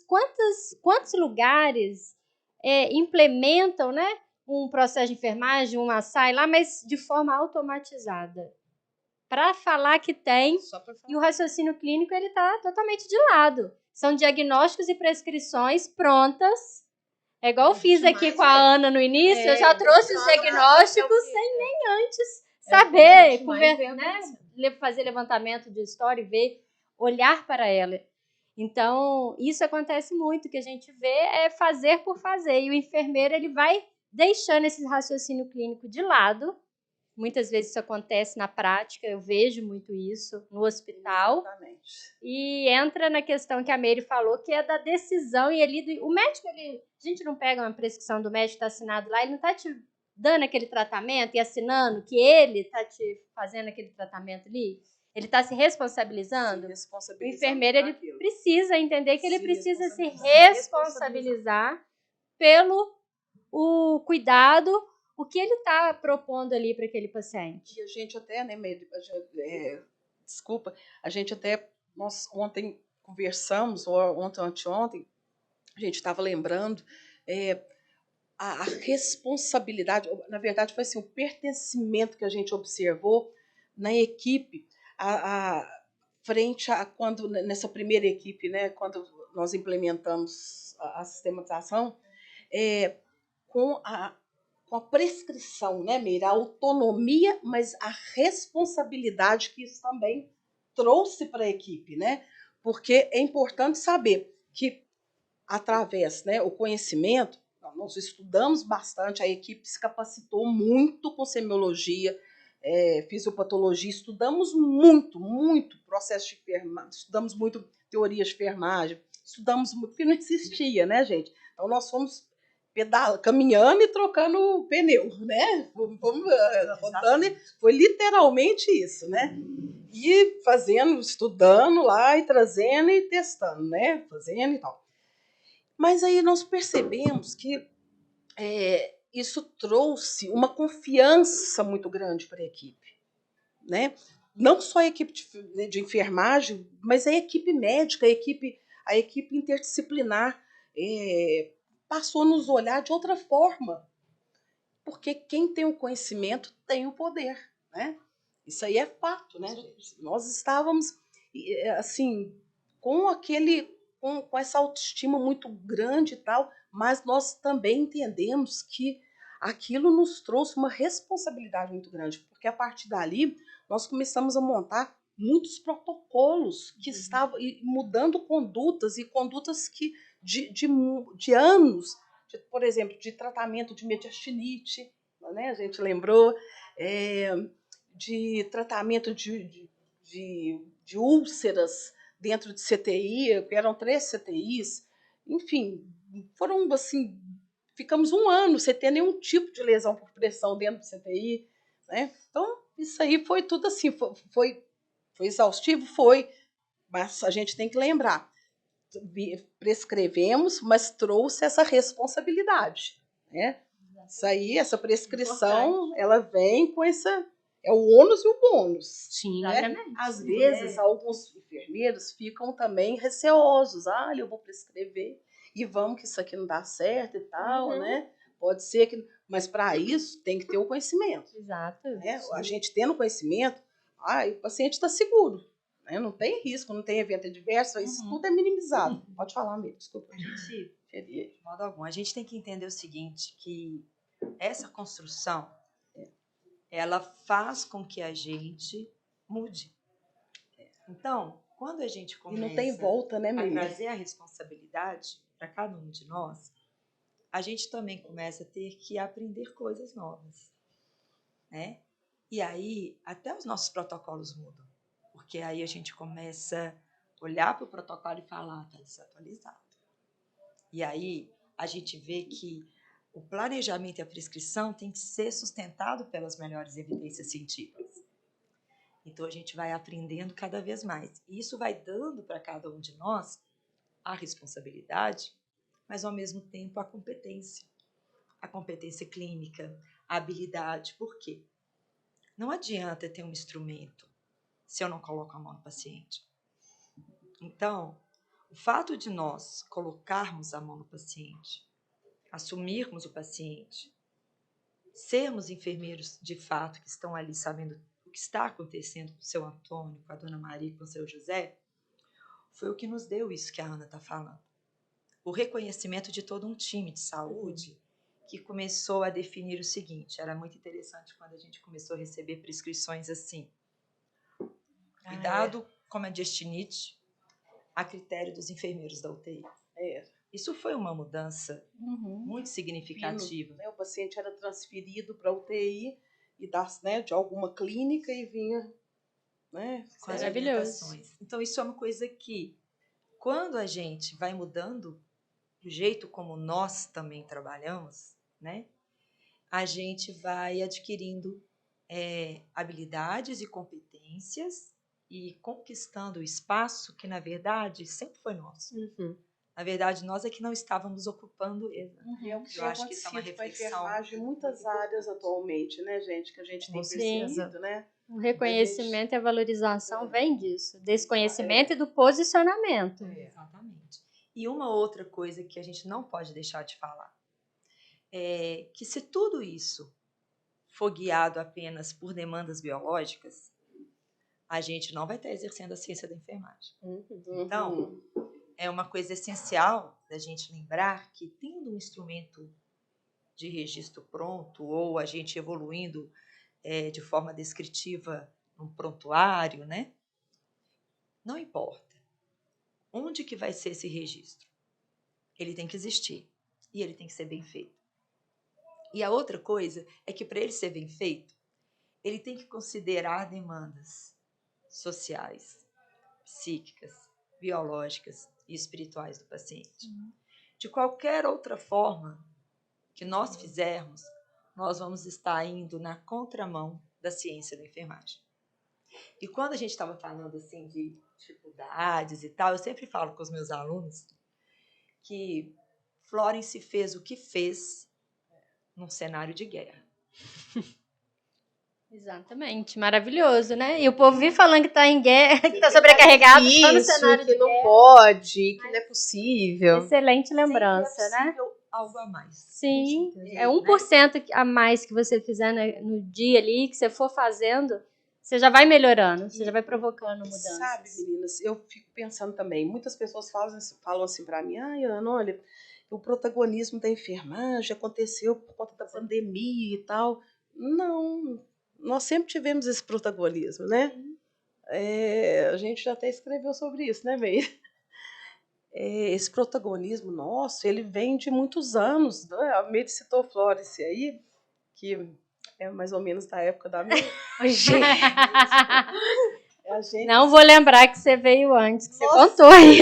[SPEAKER 1] quantos lugares implementam, né, um processo de enfermagem, uma SAI lá, mas de forma automatizada? Para falar que tem, e o raciocínio clínico ele está totalmente de lado. São diagnósticos e prescrições prontas. É igual eu fiz aqui com a Ana no início, eu já trouxe os diagnósticos sem nem antes saber, né? Fazer levantamento de história e ver, olhar para ela. Então, isso acontece muito, que a gente vê é fazer por fazer. E o enfermeiro ele vai deixando esse raciocínio clínico de lado. Muitas vezes isso acontece na prática, eu vejo muito isso no hospital.
[SPEAKER 3] Exatamente.
[SPEAKER 1] E entra na questão que a Mary falou, que é da decisão. E ali, o médico, a gente não pega uma prescrição do médico que está assinado lá, ele não está te dando aquele tratamento e assinando que ele está te fazendo aquele tratamento ali. Ele está se responsabilizando. O enfermeiro ele precisa entender que ele precisa se responsabilizar pelo o cuidado, o que ele está propondo ali para aquele paciente.
[SPEAKER 3] E a gente até, né, desculpa, a gente até, nós ontem conversamos, ou ontem, anteontem, a gente estava lembrando a responsabilidade, na verdade foi assim, o pertencimento que a gente observou na equipe, frente a quando, nessa primeira equipe, né, quando nós implementamos a sistematização, com a prescrição, né, Meira? A autonomia, mas a responsabilidade que isso também trouxe para a equipe, né? Porque é importante saber que, através, né, o conhecimento, nós estudamos bastante, a equipe se capacitou muito com semiologia, fisiopatologia, estudamos muito processo de enfermagem, estudamos muito teoria de enfermagem, estudamos muito, porque não existia, né, gente? Então, nós fomos caminhando e trocando pneu, né? Fomos rodando, foi literalmente isso, né? E fazendo, estudando lá e trazendo e testando, né? Fazendo e tal. Mas aí nós percebemos que isso trouxe uma confiança muito grande para a equipe, né? Não só a equipe de enfermagem, mas a equipe médica, a equipe interdisciplinar passou a nos olhar de outra forma, porque quem tem o conhecimento tem o poder, né? Isso aí é fato, né, gente? Nós estávamos assim com essa autoestima muito grande e tal, mas nós também entendemos que aquilo nos trouxe uma responsabilidade muito grande, porque a partir dali nós começamos a montar muitos protocolos que estavam mudando condutas que de anos, por exemplo, de tratamento de mediastinite, né? A gente lembrou, de tratamento de úlceras dentro de CTI, eram 3 CTIs, enfim, foram assim, ficamos 1 ano sem ter nenhum tipo de lesão por pressão dentro do CTI, né? Então, isso aí foi tudo assim, foi exaustivo, mas a gente tem que lembrar, prescrevemos, mas trouxe essa responsabilidade, né? Isso aí, essa prescrição, ela vem com essa... É o ônus e o bônus.
[SPEAKER 1] Sim,
[SPEAKER 3] né? Às vezes, alguns enfermeiros ficam também receosos. Eu vou prescrever e vamos que isso aqui não dá certo e tal, né? Pode ser que... Mas, para isso, tem que ter o conhecimento.
[SPEAKER 1] Exato.
[SPEAKER 3] Né? A gente tendo conhecimento, o paciente está seguro. Né? Não tem risco, não tem evento adverso, isso tudo é minimizado. Pode falar mesmo, desculpa.
[SPEAKER 4] De modo algum. A gente tem que entender o seguinte, que essa construção, ela faz com que a gente mude. Então, quando a gente começa
[SPEAKER 3] não tem volta, né,
[SPEAKER 4] a trazer a responsabilidade para cada um de nós, a gente também começa a ter que aprender coisas novas, né? E aí, até os nossos protocolos mudam, porque aí a gente começa a olhar para o protocolo e falar, está desatualizado. E aí a gente vê que o planejamento e a prescrição tem que ser sustentado pelas melhores evidências científicas. Então, a gente vai aprendendo cada vez mais. E isso vai dando para cada um de nós a responsabilidade, mas, ao mesmo tempo, a competência. A competência clínica, a habilidade. Por quê? Não adianta ter um instrumento se eu não coloco a mão no paciente. Então, o fato de nós colocarmos a mão no paciente, assumirmos o paciente, sermos enfermeiros de fato que estão ali sabendo o que está acontecendo com o seu Antônio, com a dona Maria, com o seu José, foi o que nos deu isso que a Ana está falando. O reconhecimento de todo um time de saúde que começou a definir o seguinte, era muito interessante quando a gente começou a receber prescrições assim, cuidado com a mediastinite a critério dos enfermeiros da UTI. Isso foi uma mudança muito significativa.
[SPEAKER 3] O paciente era transferido para a UTI e de alguma clínica e vinha, né,
[SPEAKER 4] com as orientações. Então, isso é uma coisa que, quando a gente vai mudando o jeito como nós também trabalhamos, né, a gente vai adquirindo habilidades e competências e conquistando o espaço que, na verdade, sempre foi nosso. Na verdade, nós é que não estávamos ocupando ele.
[SPEAKER 3] Eu acho que isso é uma reflexão em muitas áreas atualmente, né, gente? Que a gente tem percebido, né?
[SPEAKER 1] O reconhecimento e a valorização vem disso, desse conhecimento e do posicionamento.
[SPEAKER 4] Exatamente. E uma outra coisa que a gente não pode deixar de falar é que se tudo isso for guiado apenas por demandas biológicas, a gente não vai estar exercendo a ciência da enfermagem. Então, é uma coisa essencial da gente lembrar que, tendo um instrumento de registro pronto, ou a gente evoluindo de forma descritiva num prontuário, né? Não importa. Onde que vai ser esse registro? Ele tem que existir e ele tem que ser bem feito. E a outra coisa é que, para ele ser bem feito, ele tem que considerar demandas sociais, psíquicas, biológicas e espirituais do paciente. De qualquer outra forma que nós fizermos, nós vamos estar indo na contramão da ciência da enfermagem. E quando a gente estava falando assim de dificuldades e tal, eu sempre falo com os meus alunos que Florence fez o que fez num cenário de guerra.
[SPEAKER 1] Exatamente, maravilhoso, né? E o povo vir falando que está em guerra, que está sobrecarregado, está no cenário
[SPEAKER 2] que
[SPEAKER 1] de
[SPEAKER 2] não
[SPEAKER 1] guerra.
[SPEAKER 2] pode, que não é possível.
[SPEAKER 1] Excelente lembrança,
[SPEAKER 4] Sempre é
[SPEAKER 1] né?
[SPEAKER 4] possível algo a mais.
[SPEAKER 1] Sim,
[SPEAKER 4] certeza,
[SPEAKER 1] é 1% a mais que você fizer no dia ali, que você for fazendo, você já vai melhorando, você já vai provocando mudanças.
[SPEAKER 3] Sabe, meninas, eu fico pensando também, muitas pessoas falam assim para mim, ai, Ana, olha, o protagonismo da enfermagem aconteceu por conta da pandemia e tal. Não, nós sempre tivemos esse protagonismo, né? A gente já até escreveu sobre isso, né, Meire? Esse protagonismo nosso, ele vem de muitos anos, né? A Meire citou Florence aí, que é mais ou menos da época da minha.
[SPEAKER 1] Não vou lembrar que você veio antes, que você contou aí.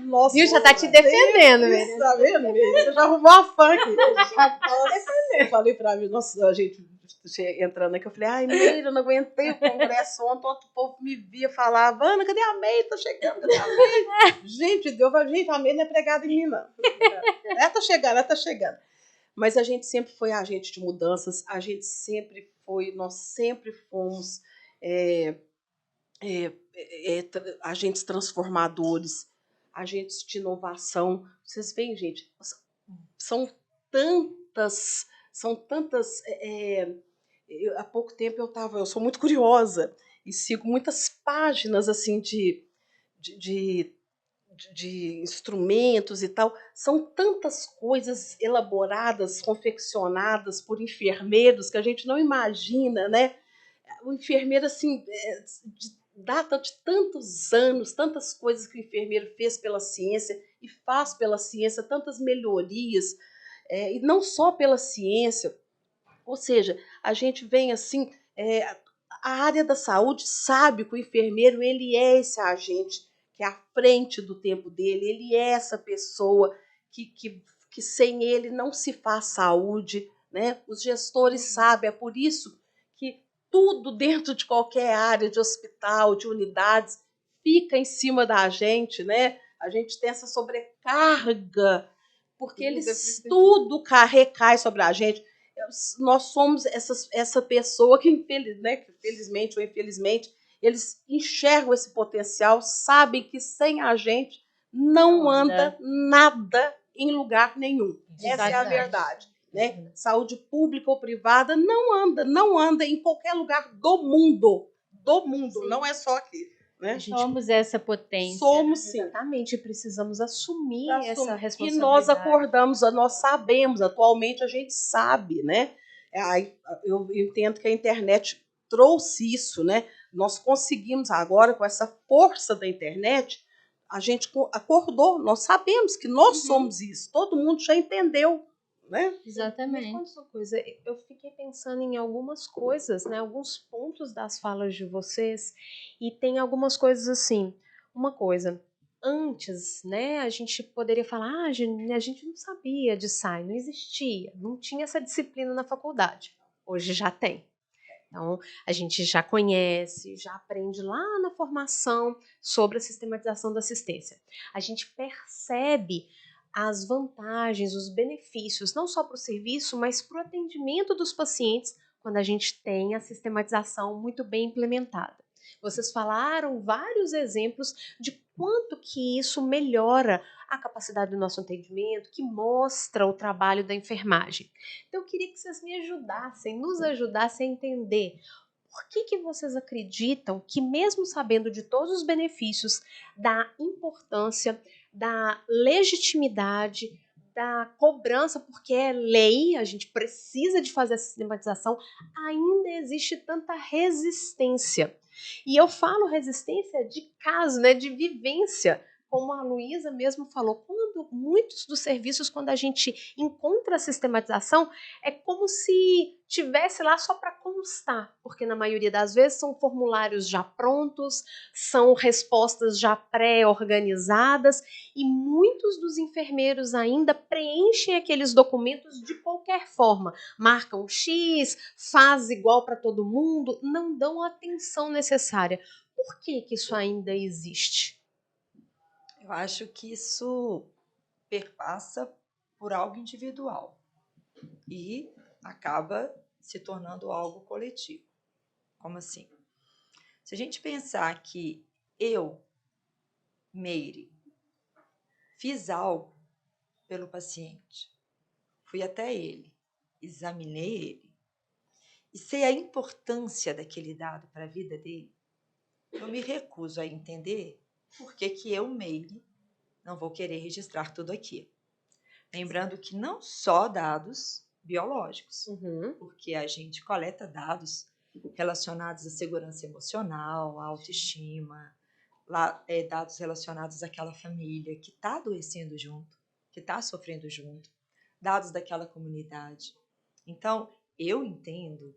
[SPEAKER 3] Nossa,
[SPEAKER 2] Viu? Já tá te defendendo,
[SPEAKER 3] Meire. Tá vendo, Meire? Você já arrumou a funk. Eu falei pra mim, nossa, a gente entrando aqui, eu falei, ai, Meire, eu não aguentei o congresso ontem, o povo me via, falava, Ana, cadê a Meire? Tá chegando, cadê a Meire? Gente, a Meire não é pregada em mim, não. Ela tá chegando. Mas a gente sempre foi agente de mudanças, nós sempre fomos agentes transformadores, agentes de inovação. Vocês veem, gente, são tantas. Há pouco tempo eu sou muito curiosa e sigo muitas páginas assim de instrumentos e tal. São tantas coisas elaboradas, confeccionadas por enfermeiros que a gente não imagina, né? O enfermeiro, assim, data de tantos anos, tantas coisas que o enfermeiro fez pela ciência e faz pela ciência, tantas melhorias, e não só pela ciência. Ou seja, a gente vem assim, a área da saúde sabe que o enfermeiro ele é esse agente que é à frente do tempo dele, ele é essa pessoa que sem ele não se faz saúde, né? Os gestores sabem, é por isso que tudo dentro de qualquer área de hospital, de unidades, fica em cima da gente, né? A gente tem essa sobrecarga, porque tudo recai sobre a gente. Nós somos essa pessoa que, felizmente ou infelizmente, eles enxergam esse potencial, sabem que sem a gente não anda nada em lugar nenhum. Essa é a verdade. Né? Saúde pública ou privada não anda em qualquer lugar do mundo. Sim. Não é só aqui. Né?
[SPEAKER 1] Somos essa potência.
[SPEAKER 3] Somos, sim.
[SPEAKER 2] Exatamente, precisamos assumir essa responsabilidade.
[SPEAKER 3] E nós acordamos, nós sabemos, atualmente a gente sabe, né? Eu entendo que a internet trouxe isso, né? Nós conseguimos agora, com essa força da internet, a gente acordou, nós sabemos que nós somos isso, todo mundo já entendeu. Né?
[SPEAKER 1] Exatamente.
[SPEAKER 2] Mas uma coisa, eu fiquei pensando em algumas coisas, né, alguns pontos das falas de vocês, e tem algumas coisas assim. Uma coisa, antes, né, a gente poderia falar, a gente não sabia de SAI, não existia, não tinha essa disciplina na faculdade. Hoje já tem. Então, a gente já conhece, já aprende lá na formação sobre a sistematização da assistência. A gente percebe as vantagens, os benefícios, não só para o serviço, mas para o atendimento dos pacientes, quando a gente tem a sistematização muito bem implementada. Vocês falaram vários exemplos de quanto que isso melhora a capacidade do nosso atendimento, que mostra o trabalho da enfermagem. Então, eu queria que vocês me ajudassem, nos ajudassem a entender por que vocês acreditam que, mesmo sabendo de todos os benefícios, da importância, da legitimidade, da cobrança, porque é lei, a gente precisa de fazer a sistematização, ainda existe tanta resistência. E eu falo resistência de caso, né, de vivência, como a Luísa mesmo falou, quando muitos dos serviços, quando a gente encontra a sistematização, é como se tivesse lá só para constar, porque na maioria das vezes são formulários já prontos, são respostas já pré-organizadas, e muitos dos enfermeiros ainda preenchem aqueles documentos de qualquer forma, marcam X, faz igual para todo mundo, não dão a atenção necessária. Por que isso ainda existe?
[SPEAKER 4] Eu acho que isso perpassa por algo individual e acaba se tornando algo coletivo. Como assim? Se a gente pensar que eu, Meire, fiz algo pelo paciente, fui até ele, examinei ele e sei a importância daquele dado para a vida dele, eu me recuso a entender por que eu, Meire, não vou querer registrar tudo aquilo. Lembrando que não só dados biológicos, porque a gente coleta dados relacionados à segurança emocional, à autoestima, dados relacionados àquela família que está adoecendo junto, que está sofrendo junto, dados daquela comunidade. Então, eu entendo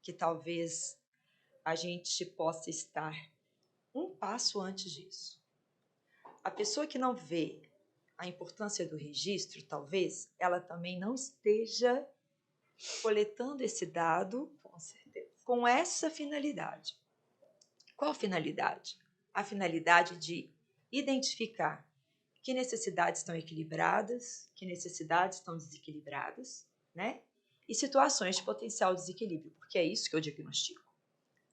[SPEAKER 4] que talvez a gente possa estar um passo antes disso. A pessoa que não vê a importância do registro, talvez ela também não esteja coletando esse dado com essa finalidade. Qual finalidade? A finalidade de identificar que necessidades estão equilibradas, que necessidades estão desequilibradas, né? E situações de potencial desequilíbrio, porque é isso que eu diagnostico.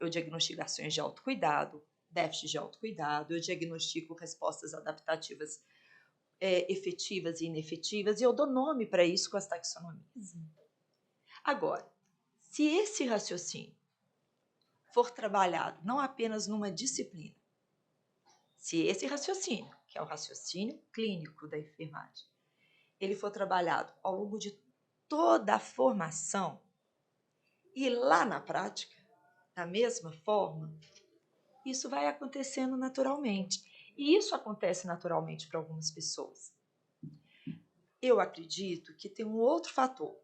[SPEAKER 4] Eu diagnostico ações de autocuidado, déficit de autocuidado, eu diagnostico respostas adaptativas efetivas e inefetivas, e eu dou nome para isso com as taxonomias. Agora, se esse raciocínio for trabalhado não apenas numa disciplina, se esse raciocínio, que é o raciocínio clínico da enfermagem, ele for trabalhado ao longo de toda a formação e lá na prática, da mesma forma, isso vai acontecendo naturalmente. E isso acontece naturalmente para algumas pessoas. Eu acredito que tem um outro fator.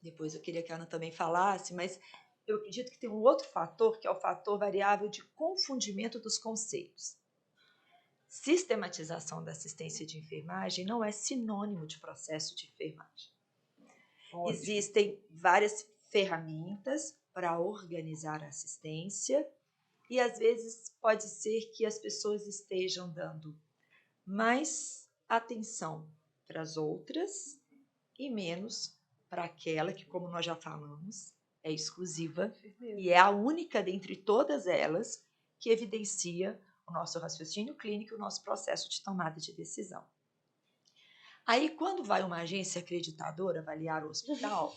[SPEAKER 4] Depois eu queria que a Ana também falasse, mas eu acredito que tem um outro fator, que é o fator variável de confundimento dos conceitos. Sistematização da assistência de enfermagem não é sinônimo de processo de enfermagem. Ótimo. Existem várias ferramentas para organizar a assistência e, às vezes, pode ser que as pessoas estejam dando mais atenção para as outras e menos para aquela que, como nós já falamos, é exclusiva e é a única dentre todas elas que evidencia o nosso raciocínio clínico e o nosso processo de tomada de decisão. Aí, quando vai uma agência acreditadora avaliar o hospital,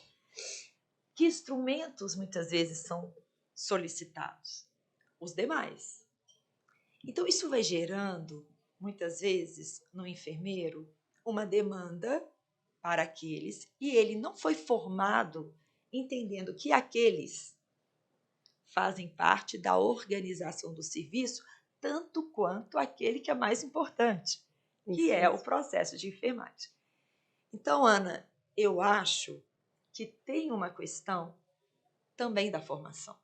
[SPEAKER 4] que instrumentos muitas vezes são solicitados? Os demais. Então, isso vai gerando, muitas vezes, no enfermeiro, uma demanda para aqueles, e ele não foi formado entendendo que aqueles fazem parte da organização do serviço, tanto quanto aquele que é mais importante, que é o processo de enfermagem. Então, Ana, eu acho que tem uma questão também da formação.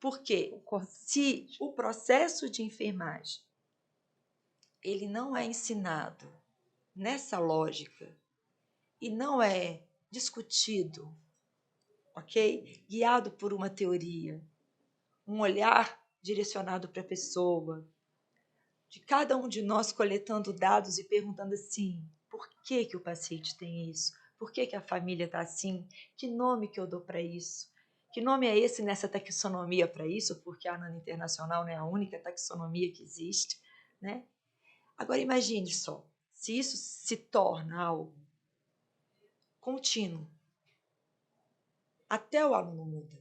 [SPEAKER 4] Porque se o processo de enfermagem ele não é ensinado nessa lógica e não é discutido, ok? Guiado por uma teoria, um olhar direcionado para a pessoa, de cada um de nós coletando dados e perguntando assim, por que o paciente tem isso? Por que a família está assim? Que nome que eu dou para isso? Que nome é esse nessa taxonomia para isso? Porque a ANANA Internacional não é a única taxonomia que existe, né? Agora, imagine só, se isso se torna algo contínuo, até o aluno muda.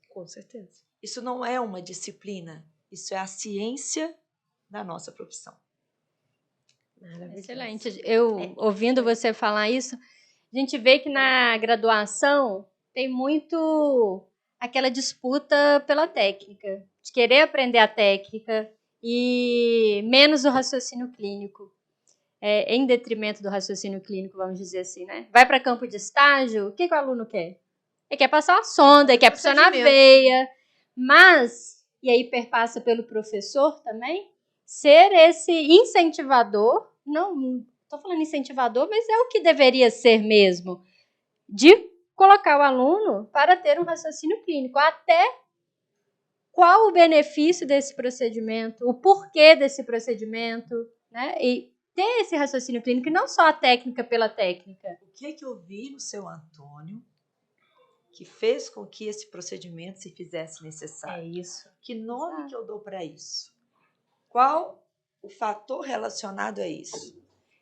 [SPEAKER 2] Com certeza.
[SPEAKER 4] Isso não é uma disciplina, isso é a ciência da nossa profissão.
[SPEAKER 2] Maravilhoso.
[SPEAKER 1] Excelente. Eu, ouvindo você falar isso, a gente vê que na graduação tem muito aquela disputa pela técnica, de querer aprender a técnica e menos o raciocínio clínico, em detrimento do raciocínio clínico, vamos dizer assim, né? Vai para campo de estágio, o que o aluno quer? Ele quer passar uma sonda, ele quer pressionar a veia, mas, e aí perpassa pelo professor também, ser esse incentivador, não estou falando incentivador, mas é o que deveria ser mesmo, de colocar o aluno para ter um raciocínio clínico, até qual o benefício desse procedimento, o porquê desse procedimento, né? E ter esse raciocínio clínico e não só a técnica pela técnica.
[SPEAKER 4] O que eu vi no seu Antônio que fez com que esse procedimento se fizesse necessário?
[SPEAKER 2] É isso.
[SPEAKER 4] Que nome que eu dou para isso? Qual o fator relacionado a isso?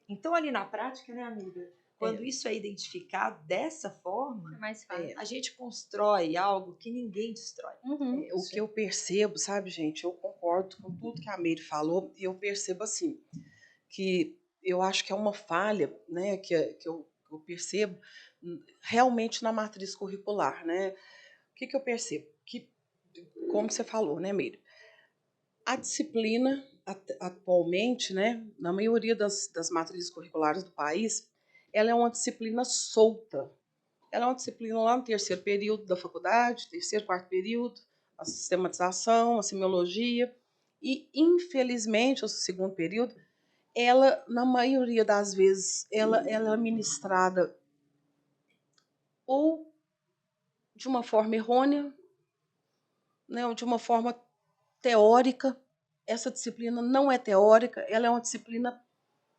[SPEAKER 4] Então, ali na prática, né, amiga? Quando isso é identificado dessa forma,
[SPEAKER 1] É mais fácil.
[SPEAKER 4] a gente constrói algo que ninguém destrói.
[SPEAKER 3] O que eu percebo, sabe, gente, eu concordo com tudo que a Meire falou, e eu percebo assim, que eu acho que é uma falha, né, que eu percebo realmente na matriz curricular, né? O que eu percebo? Que, como você falou, né, Meire? A disciplina, atualmente, né, na maioria das matrizes curriculares do país, ela é uma disciplina solta. Ela é uma disciplina lá no terceiro período da faculdade, terceiro, quarto período, a sistematização, a semiologia, e, infelizmente, o segundo período, ela, na maioria das vezes, ela é ministrada ou de uma forma errônea, né, ou de uma forma teórica. Essa disciplina não é teórica, ela é uma disciplina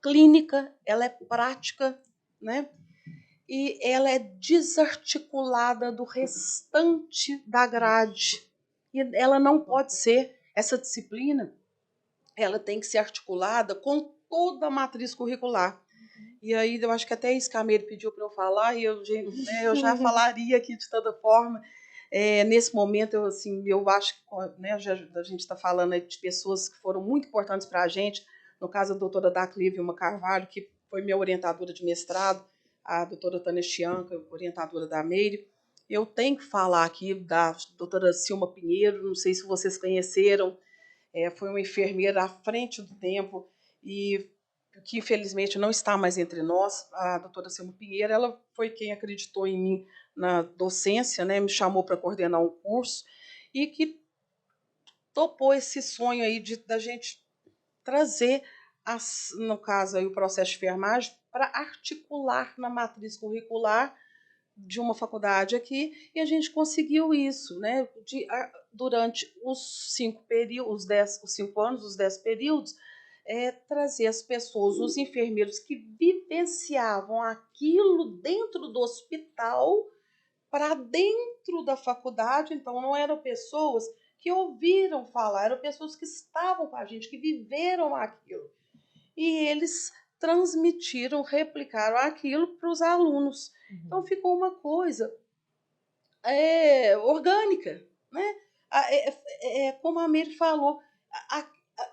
[SPEAKER 3] clínica, ela é prática, né? E ela é desarticulada do restante da grade. E ela não pode ser, essa disciplina, ela tem que ser articulada com toda a matriz curricular. E aí eu acho que até isso que a Meire pediu para eu falar, e eu já falaria aqui de toda forma. Nesse momento, eu acho que, né, a gente está falando de pessoas que foram muito importantes para a gente, no caso a doutora Daclívia Carvalho, que foi minha orientadora de mestrado, a doutora Tânia Chianca, orientadora da Meire. Eu tenho que falar aqui da doutora Silma Pinheiro, não sei se vocês conheceram, foi uma enfermeira à frente do tempo, e que infelizmente não está mais entre nós. A doutora Silma Pinheiro, ela foi quem acreditou em mim na docência, né, me chamou para coordenar um curso e que topou esse sonho aí da gente trazer, no caso, aí, o processo de enfermagem para articular na matriz curricular de uma faculdade aqui, e a gente conseguiu isso, né, durante os 5 períodos, os 5 anos, os 10 períodos, trazer as pessoas, os enfermeiros que vivenciavam aquilo dentro do hospital para dentro da faculdade. Então, não eram pessoas que ouviram falar, eram pessoas que estavam com a gente, que viveram aquilo. E eles transmitiram, replicaram aquilo para os alunos. Então, ficou uma coisa orgânica, né? Como a Meire falou,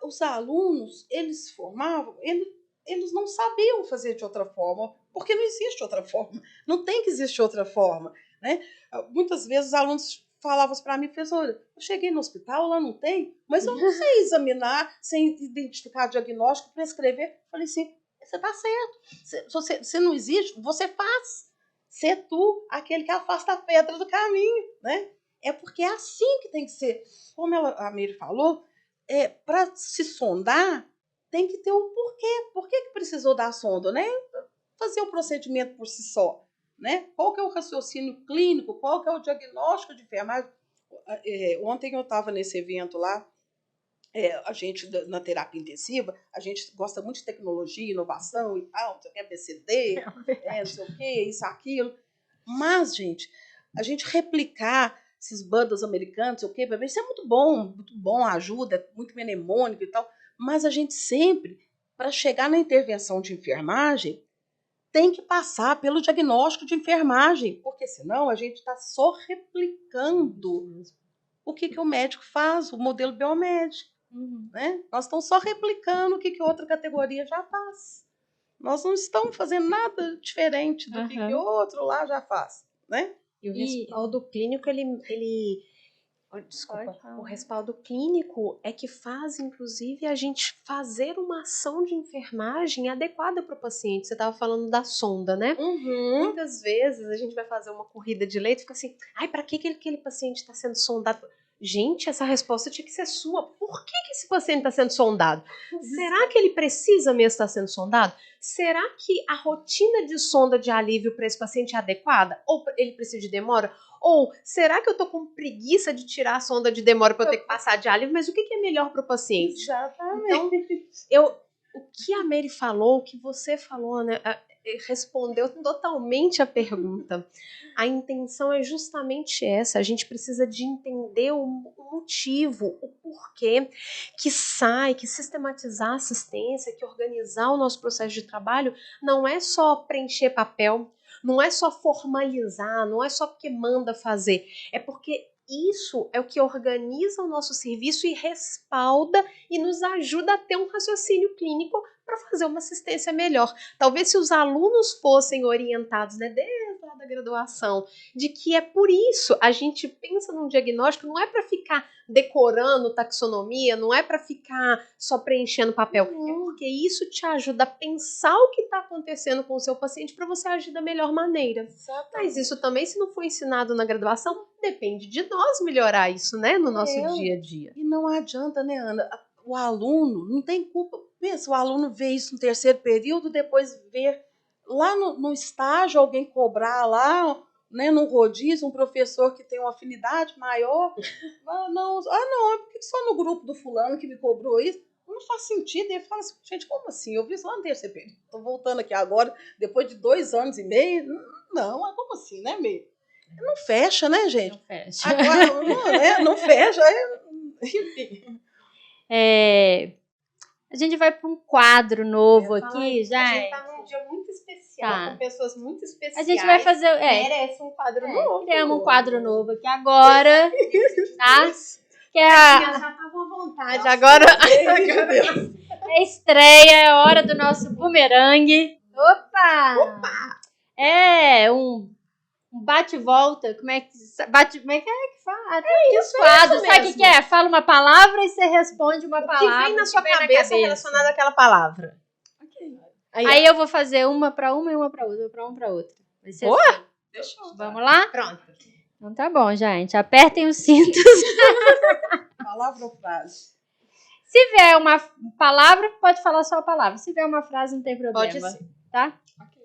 [SPEAKER 3] os alunos, eles formavam, eles não sabiam fazer de outra forma, porque não existe outra forma, não tem que existir outra forma, né? Muitas vezes os alunos falavam para mim, professora, eu cheguei no hospital, lá não tem, mas eu não sei examinar, sem identificar diagnóstico, prescrever. Eu falei assim, você está certo, você não existe, você faz. Ser tu aquele que afasta a pedra do caminho, né? É porque é assim que tem que ser. Como a Meire falou, para se sondar, tem que ter o porquê. Por que precisou da sonda, né? Fazer o procedimento por si só, né? Qual que é o raciocínio clínico? Qual que é o diagnóstico de enfermagem? Ontem eu estava nesse evento lá, a gente, na terapia intensiva, a gente gosta muito de tecnologia, inovação e tal, não sei o que, ABCD, não sei o que, isso, aquilo. Mas, gente, a gente replicar esses bandas americanos, o quê? Isso é muito bom, ajuda, é muito mnemônico e tal, mas a gente sempre, para chegar na intervenção de enfermagem, tem que passar pelo diagnóstico de enfermagem, porque senão a gente está só replicando o que o médico faz, o modelo biomédico. Né? Nós estamos só replicando o que outra categoria já faz. Nós não estamos fazendo nada diferente do que o outro lá já faz. Né?
[SPEAKER 2] E o respaldo clínico, o respaldo clínico é que faz, inclusive, a gente fazer uma ação de enfermagem adequada para o paciente. Você estava falando da sonda, né? Muitas vezes a gente vai fazer uma corrida de leito e fica assim, para que aquele paciente está sendo sondado? Gente, essa resposta tinha que ser sua. Por que esse paciente está sendo sondado? Será que ele precisa mesmo estar sendo sondado? Será que a rotina de sonda de alívio para esse paciente é adequada? Ou ele precisa de demora? Ou será que eu tô com preguiça de tirar a sonda de demora para eu ter que passar de alívio? Mas o que é melhor para o paciente?
[SPEAKER 3] Exatamente.
[SPEAKER 2] Então, o que a Mary falou, o que você falou, né, respondeu totalmente a pergunta. A intenção é justamente essa. A gente precisa de entender o motivo, o porquê que sistematizar a assistência, que organizar o nosso processo de trabalho não é só preencher papel, não é só formalizar, não é só porque manda fazer, é porque isso é o que organiza o nosso serviço e respalda e nos ajuda a ter um raciocínio clínico para fazer uma assistência melhor. Talvez se os alunos fossem orientados, né, desde lá da graduação, de que é por isso a gente pensa num diagnóstico, não é para ficar decorando taxonomia, não é para ficar só preenchendo papel, é porque isso te ajuda a pensar o que está acontecendo com o seu paciente para você agir da melhor maneira.
[SPEAKER 3] Exatamente.
[SPEAKER 2] Mas isso também, se não for ensinado na graduação, depende de nós melhorar isso, né, no nosso dia a dia.
[SPEAKER 3] E não adianta, né, Ana? O aluno não tem culpa. Pensa, o aluno vê isso no terceiro período, depois vê lá no estágio alguém cobrar lá, né, no rodízio, um professor que tem uma afinidade maior. Não, é porque só no grupo do fulano que me cobrou isso. Não faz sentido. Ele fala assim, gente, como assim? Eu vi isso lá no terceiro período. Estou voltando aqui agora, depois de 2 anos e meio. Não, é como assim, né, meio? Não fecha, né, gente?
[SPEAKER 1] Não fecha.
[SPEAKER 3] Agora, não fecha. Enfim.
[SPEAKER 1] A gente vai para um quadro novo aqui, já.
[SPEAKER 2] A gente tá num dia muito especial, com pessoas muito especiais.
[SPEAKER 1] A gente vai fazer.
[SPEAKER 2] Merece um quadro novo.
[SPEAKER 1] Criamos um quadro novo aqui agora, tá? Que é
[SPEAKER 2] já tava à vontade. Nossa, agora
[SPEAKER 1] é estreia, é hora do nosso bumerangue. Opa! É um bate-volta. Como é que fala? Tem uns quadros. Sabe o que é? Fala uma palavra e você responde uma palavra.
[SPEAKER 2] O que vem na sua cabeça relacionado àquela palavra.
[SPEAKER 1] Okay. Aí eu vou fazer uma para uma e uma para outra, para uma para outra. Vai ser assim.
[SPEAKER 3] Fechou.
[SPEAKER 1] Vamos lá?
[SPEAKER 2] Pronto.
[SPEAKER 1] Então tá bom, gente. Apertem os cintos.
[SPEAKER 3] Palavra ou frase?
[SPEAKER 1] Se vier uma palavra, pode falar só a palavra. Se vier uma frase, não tem problema.
[SPEAKER 2] Pode ser.
[SPEAKER 1] Tá? Ok.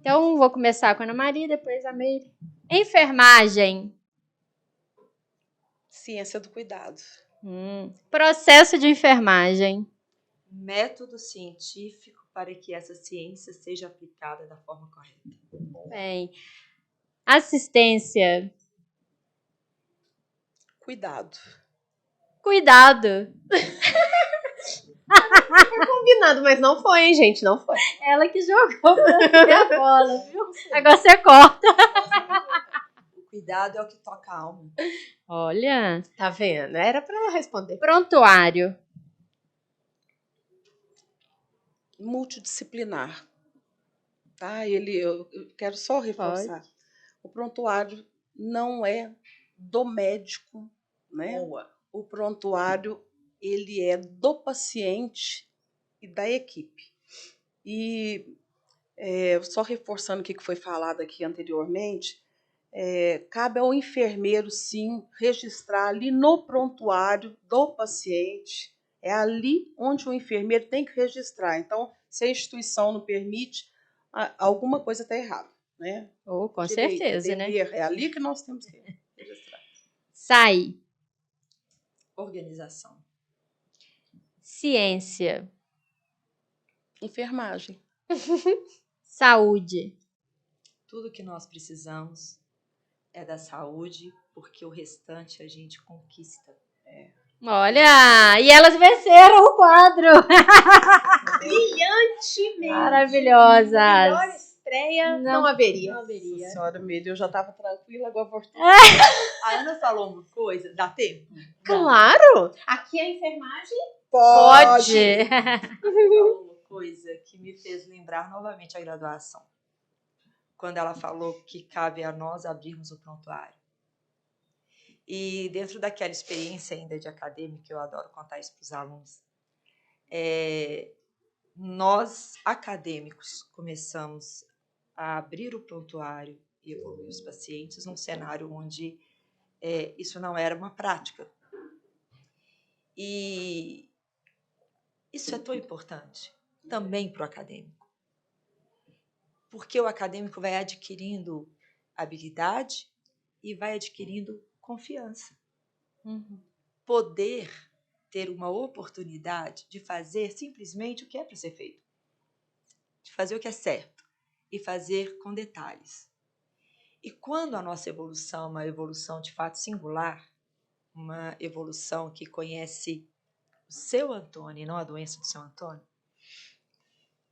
[SPEAKER 1] Então, vou começar com a Ana Maria, depois a Meire. Enfermagem.
[SPEAKER 3] Ciência do cuidado.
[SPEAKER 1] Processo de enfermagem.
[SPEAKER 4] Método científico para que essa ciência seja aplicada da forma correta.
[SPEAKER 1] Bem. Assistência.
[SPEAKER 3] Cuidado.
[SPEAKER 1] Cuidado.
[SPEAKER 2] Foi combinado, mas não foi, hein, gente? Não foi.
[SPEAKER 1] Ela que jogou pra a bola, viu? Agora você corta.
[SPEAKER 4] O cuidado é o que toca a alma.
[SPEAKER 1] Olha.
[SPEAKER 2] Tá vendo? Era pra ela responder.
[SPEAKER 1] Prontuário.
[SPEAKER 3] Multidisciplinar. Tá? Eu quero só reforçar. Pode. O prontuário não é do médico, né?
[SPEAKER 2] Boa.
[SPEAKER 3] O prontuário ele é do paciente e da equipe. E só reforçando o que foi falado aqui anteriormente, cabe ao enfermeiro, sim, registrar ali no prontuário do paciente. É ali onde o enfermeiro tem que registrar. Então, se a instituição não permite, alguma coisa está errada, né?
[SPEAKER 1] Com certeza, né?
[SPEAKER 3] É ali que nós temos que registrar.
[SPEAKER 1] Sai.
[SPEAKER 4] Organização.
[SPEAKER 1] Ciência.
[SPEAKER 3] Enfermagem.
[SPEAKER 1] Saúde.
[SPEAKER 4] Tudo que nós precisamos é da saúde porque o restante a gente conquista.
[SPEAKER 1] Olha, e elas venceram o quadro.
[SPEAKER 2] Brilhantemente.
[SPEAKER 1] Maravilhosas.
[SPEAKER 2] Melhor estreia não haveria.
[SPEAKER 1] Não haveria.
[SPEAKER 3] Senhora Meire, eu já estava tranquila, agora vou...
[SPEAKER 4] A Ana falou uma coisa, dá tempo?
[SPEAKER 2] Claro! Aqui a enfermagem
[SPEAKER 1] Pode.
[SPEAKER 4] Ela falou uma coisa que me fez lembrar novamente a graduação. Quando ela falou que cabe a nós abrirmos o prontuário. E dentro daquela experiência ainda de acadêmica, eu adoro contar isso para os alunos, nós, acadêmicos, começamos a abrir o prontuário e evoluir os pacientes num cenário onde isso não era uma prática. E isso é tão importante também para o acadêmico, porque o acadêmico vai adquirindo habilidade e vai adquirindo confiança. Poder ter uma oportunidade de fazer simplesmente o que é para ser feito, de fazer o que é certo e fazer com detalhes. E quando a nossa evolução é uma evolução de fato singular, uma evolução que conhece o seu Antônio e não a doença do seu Antônio,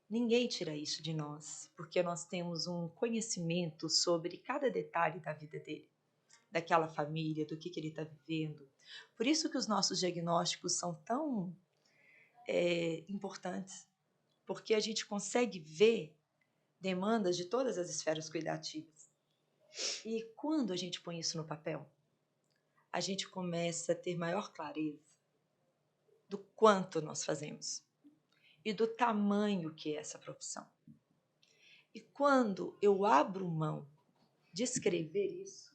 [SPEAKER 4] ninguém tira isso de nós, porque nós temos um conhecimento sobre cada detalhe da vida dele, daquela família, do que ele está vivendo. Por isso que os nossos diagnósticos são tão importantes, porque a gente consegue ver demandas de todas as esferas cuidativas. E quando a gente põe isso no papel, a gente começa a ter maior clareza do quanto nós fazemos e do tamanho que é essa profissão. E quando eu abro mão de escrever isso,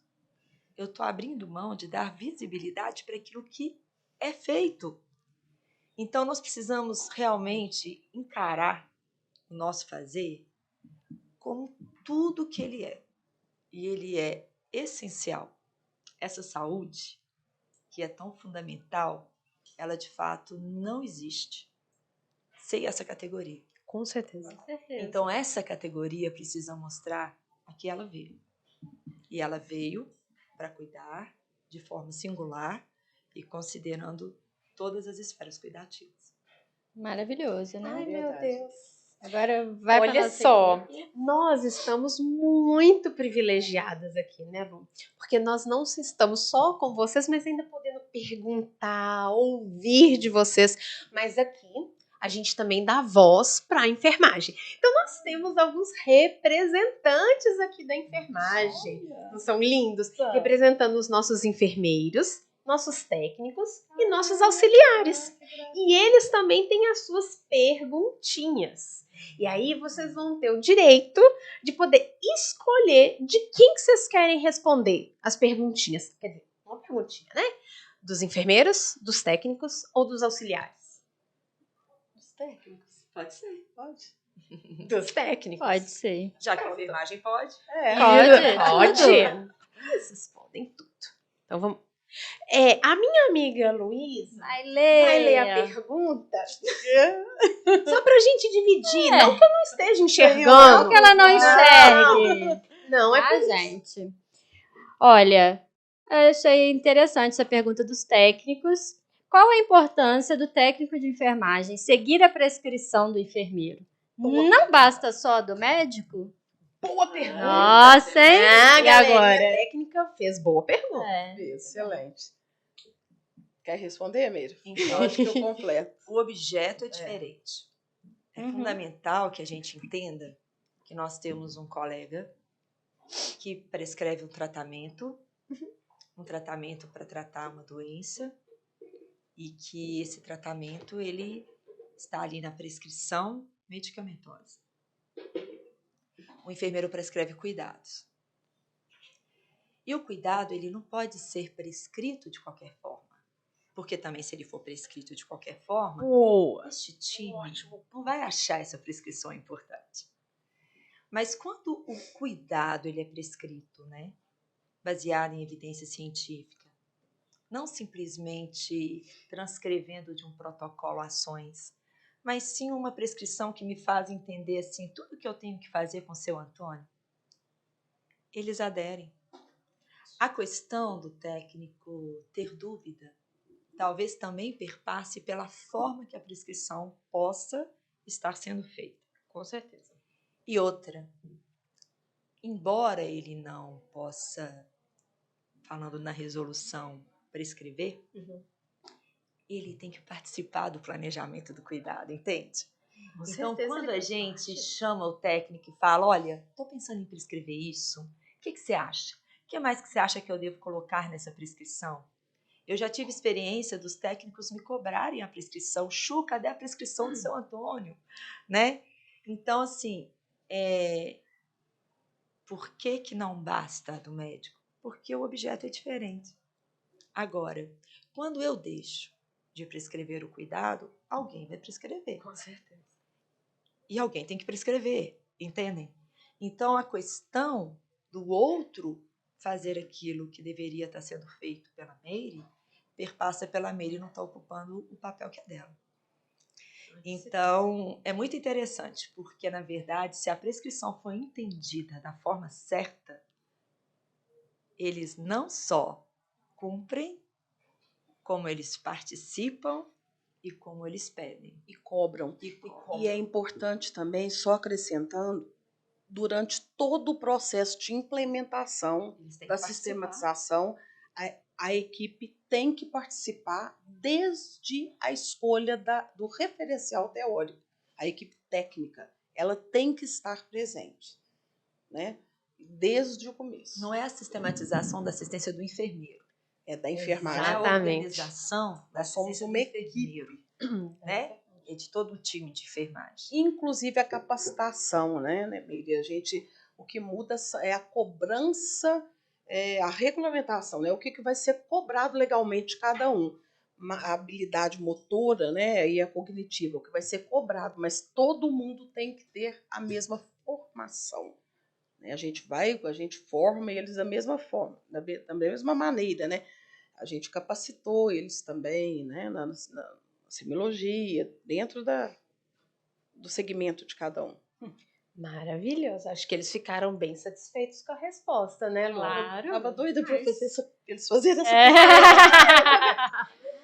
[SPEAKER 4] eu estou abrindo mão de dar visibilidade para aquilo que é feito. Então, nós precisamos realmente encarar o nosso fazer como tudo que ele é. E ele é essencial. Essa saúde, que é tão fundamental, ela de fato não existe sem essa categoria.
[SPEAKER 2] Com certeza.
[SPEAKER 4] Então, essa categoria precisa mostrar a que ela veio. E ela veio para cuidar de forma singular e considerando todas as esferas cuidativas.
[SPEAKER 1] Maravilhoso, né?
[SPEAKER 2] Ai, meu Deus.
[SPEAKER 1] Agora vai para
[SPEAKER 2] Olha
[SPEAKER 1] nossa
[SPEAKER 2] só,
[SPEAKER 1] equipe.
[SPEAKER 2] nós estamos muito privilegiadas aqui, né, Lu? Porque nós não estamos só com vocês, mas ainda podendo perguntar, ouvir de vocês. Mas aqui a gente também dá voz para a enfermagem. Então nós temos alguns representantes aqui da enfermagem. Não são lindos? Representando os nossos enfermeiros, nossos técnicos e nossos auxiliares. E eles também têm as suas perguntinhas. E aí vocês vão ter o direito de poder escolher de quem que vocês querem responder as perguntinhas. Quer dizer, uma perguntinha, né? Dos enfermeiros, dos técnicos ou dos auxiliares?
[SPEAKER 3] Os técnicos.
[SPEAKER 4] Pode ser.
[SPEAKER 3] Pode.
[SPEAKER 2] Dos técnicos.
[SPEAKER 1] Pode ser.
[SPEAKER 4] Já que a enfermagem pode.
[SPEAKER 2] Pode.
[SPEAKER 1] Tudo.
[SPEAKER 2] Vocês podem tudo. Então vamos. A minha amiga Luísa
[SPEAKER 1] Vai ler.
[SPEAKER 2] vai ler a pergunta só pra gente dividir. Não que eu não esteja enxergando.
[SPEAKER 1] Não que ela não enxergue.
[SPEAKER 2] Não, é por
[SPEAKER 1] gente. Olha, eu achei interessante essa pergunta dos técnicos. Qual a importância do técnico de enfermagem seguir a prescrição do enfermeiro? Não basta só do médico?
[SPEAKER 2] boa pergunta.
[SPEAKER 1] Nossa, hein?
[SPEAKER 2] Ah,
[SPEAKER 1] E
[SPEAKER 2] galera,
[SPEAKER 1] agora?
[SPEAKER 2] a técnica fez boa pergunta.
[SPEAKER 3] Excelente. Quer responder, Meire?
[SPEAKER 4] Então,
[SPEAKER 3] Acho que eu completo.
[SPEAKER 4] o objeto é diferente. É fundamental que a gente entenda que nós temos um colega que prescreve um tratamento para tratar uma doença, e que esse tratamento ele está ali na prescrição medicamentosa. O enfermeiro prescreve cuidados. E o cuidado ele não pode ser prescrito de qualquer forma. Porque também, se ele for prescrito de qualquer forma, este time não vai achar essa prescrição importante. Mas quando o cuidado ele é prescrito, né, baseado em evidência científica, não simplesmente transcrevendo de um protocolo ações, mas sim uma prescrição que me faz entender assim, tudo que eu tenho que fazer com o seu Antônio, eles aderem. A questão do técnico ter dúvida talvez também perpasse pela forma que a prescrição possa estar sendo feita.
[SPEAKER 2] Com certeza.
[SPEAKER 4] E outra, embora ele não possa, falando na resolução, prescrever, ele tem que participar do planejamento do cuidado, entende?
[SPEAKER 2] Com
[SPEAKER 4] Então,
[SPEAKER 2] certeza
[SPEAKER 4] quando
[SPEAKER 2] ele
[SPEAKER 4] a
[SPEAKER 2] faz
[SPEAKER 4] gente
[SPEAKER 2] parte.
[SPEAKER 4] chama o técnico e fala, olha, estou pensando em prescrever isso, o que você acha? O que mais que você acha que eu devo colocar nessa prescrição? Eu já tive experiência dos técnicos me cobrarem a prescrição. Chu, cadê a prescrição do seu Antônio? Né? Então, assim, por que não basta a do médico? Porque o objeto é diferente. Agora, quando eu deixo de prescrever o cuidado, alguém vai prescrever.
[SPEAKER 2] Com certeza.
[SPEAKER 4] E alguém tem que prescrever, entendem? Então, a questão do outro fazer aquilo que deveria estar sendo feito pela Meire, perpassa pela Meire e não está ocupando o papel que é dela. Então, é muito interessante, porque, na verdade, se a prescrição for entendida da forma certa, eles não só cumprem, como eles participam e como eles pedem.
[SPEAKER 3] E cobram. E é importante também, só acrescentando, durante todo o processo de implementação da sistematização, a equipe tem que participar desde a escolha do referencial teórico. A equipe técnica, ela tem que estar presente, né? Desde o começo.
[SPEAKER 4] Não é a sistematização da assistência do enfermeiro.
[SPEAKER 3] É da enfermagem.
[SPEAKER 4] É a
[SPEAKER 2] Exatamente.
[SPEAKER 4] organização da
[SPEAKER 3] Nós somos
[SPEAKER 4] assistência
[SPEAKER 3] uma
[SPEAKER 4] do
[SPEAKER 3] equipe,
[SPEAKER 4] enfermeiro, né? É de todo o time de enfermagem.
[SPEAKER 3] inclusive a capacitação, né, Meire? O que muda é a cobrança, a regulamentação, né? O que vai ser cobrado legalmente de cada um. A habilidade motora, né, e a cognitiva, o que vai ser cobrado, mas todo mundo tem que ter a mesma formação. Né? A gente forma eles da mesma forma, da mesma maneira, né? A gente capacitou eles também, né, na semiologia, dentro do segmento de cada um.
[SPEAKER 2] Maravilhoso. Acho que eles ficaram bem satisfeitos com a resposta, né, Lu?
[SPEAKER 1] Claro.
[SPEAKER 3] Tava doida para
[SPEAKER 1] Mas-
[SPEAKER 3] eles fazerem essa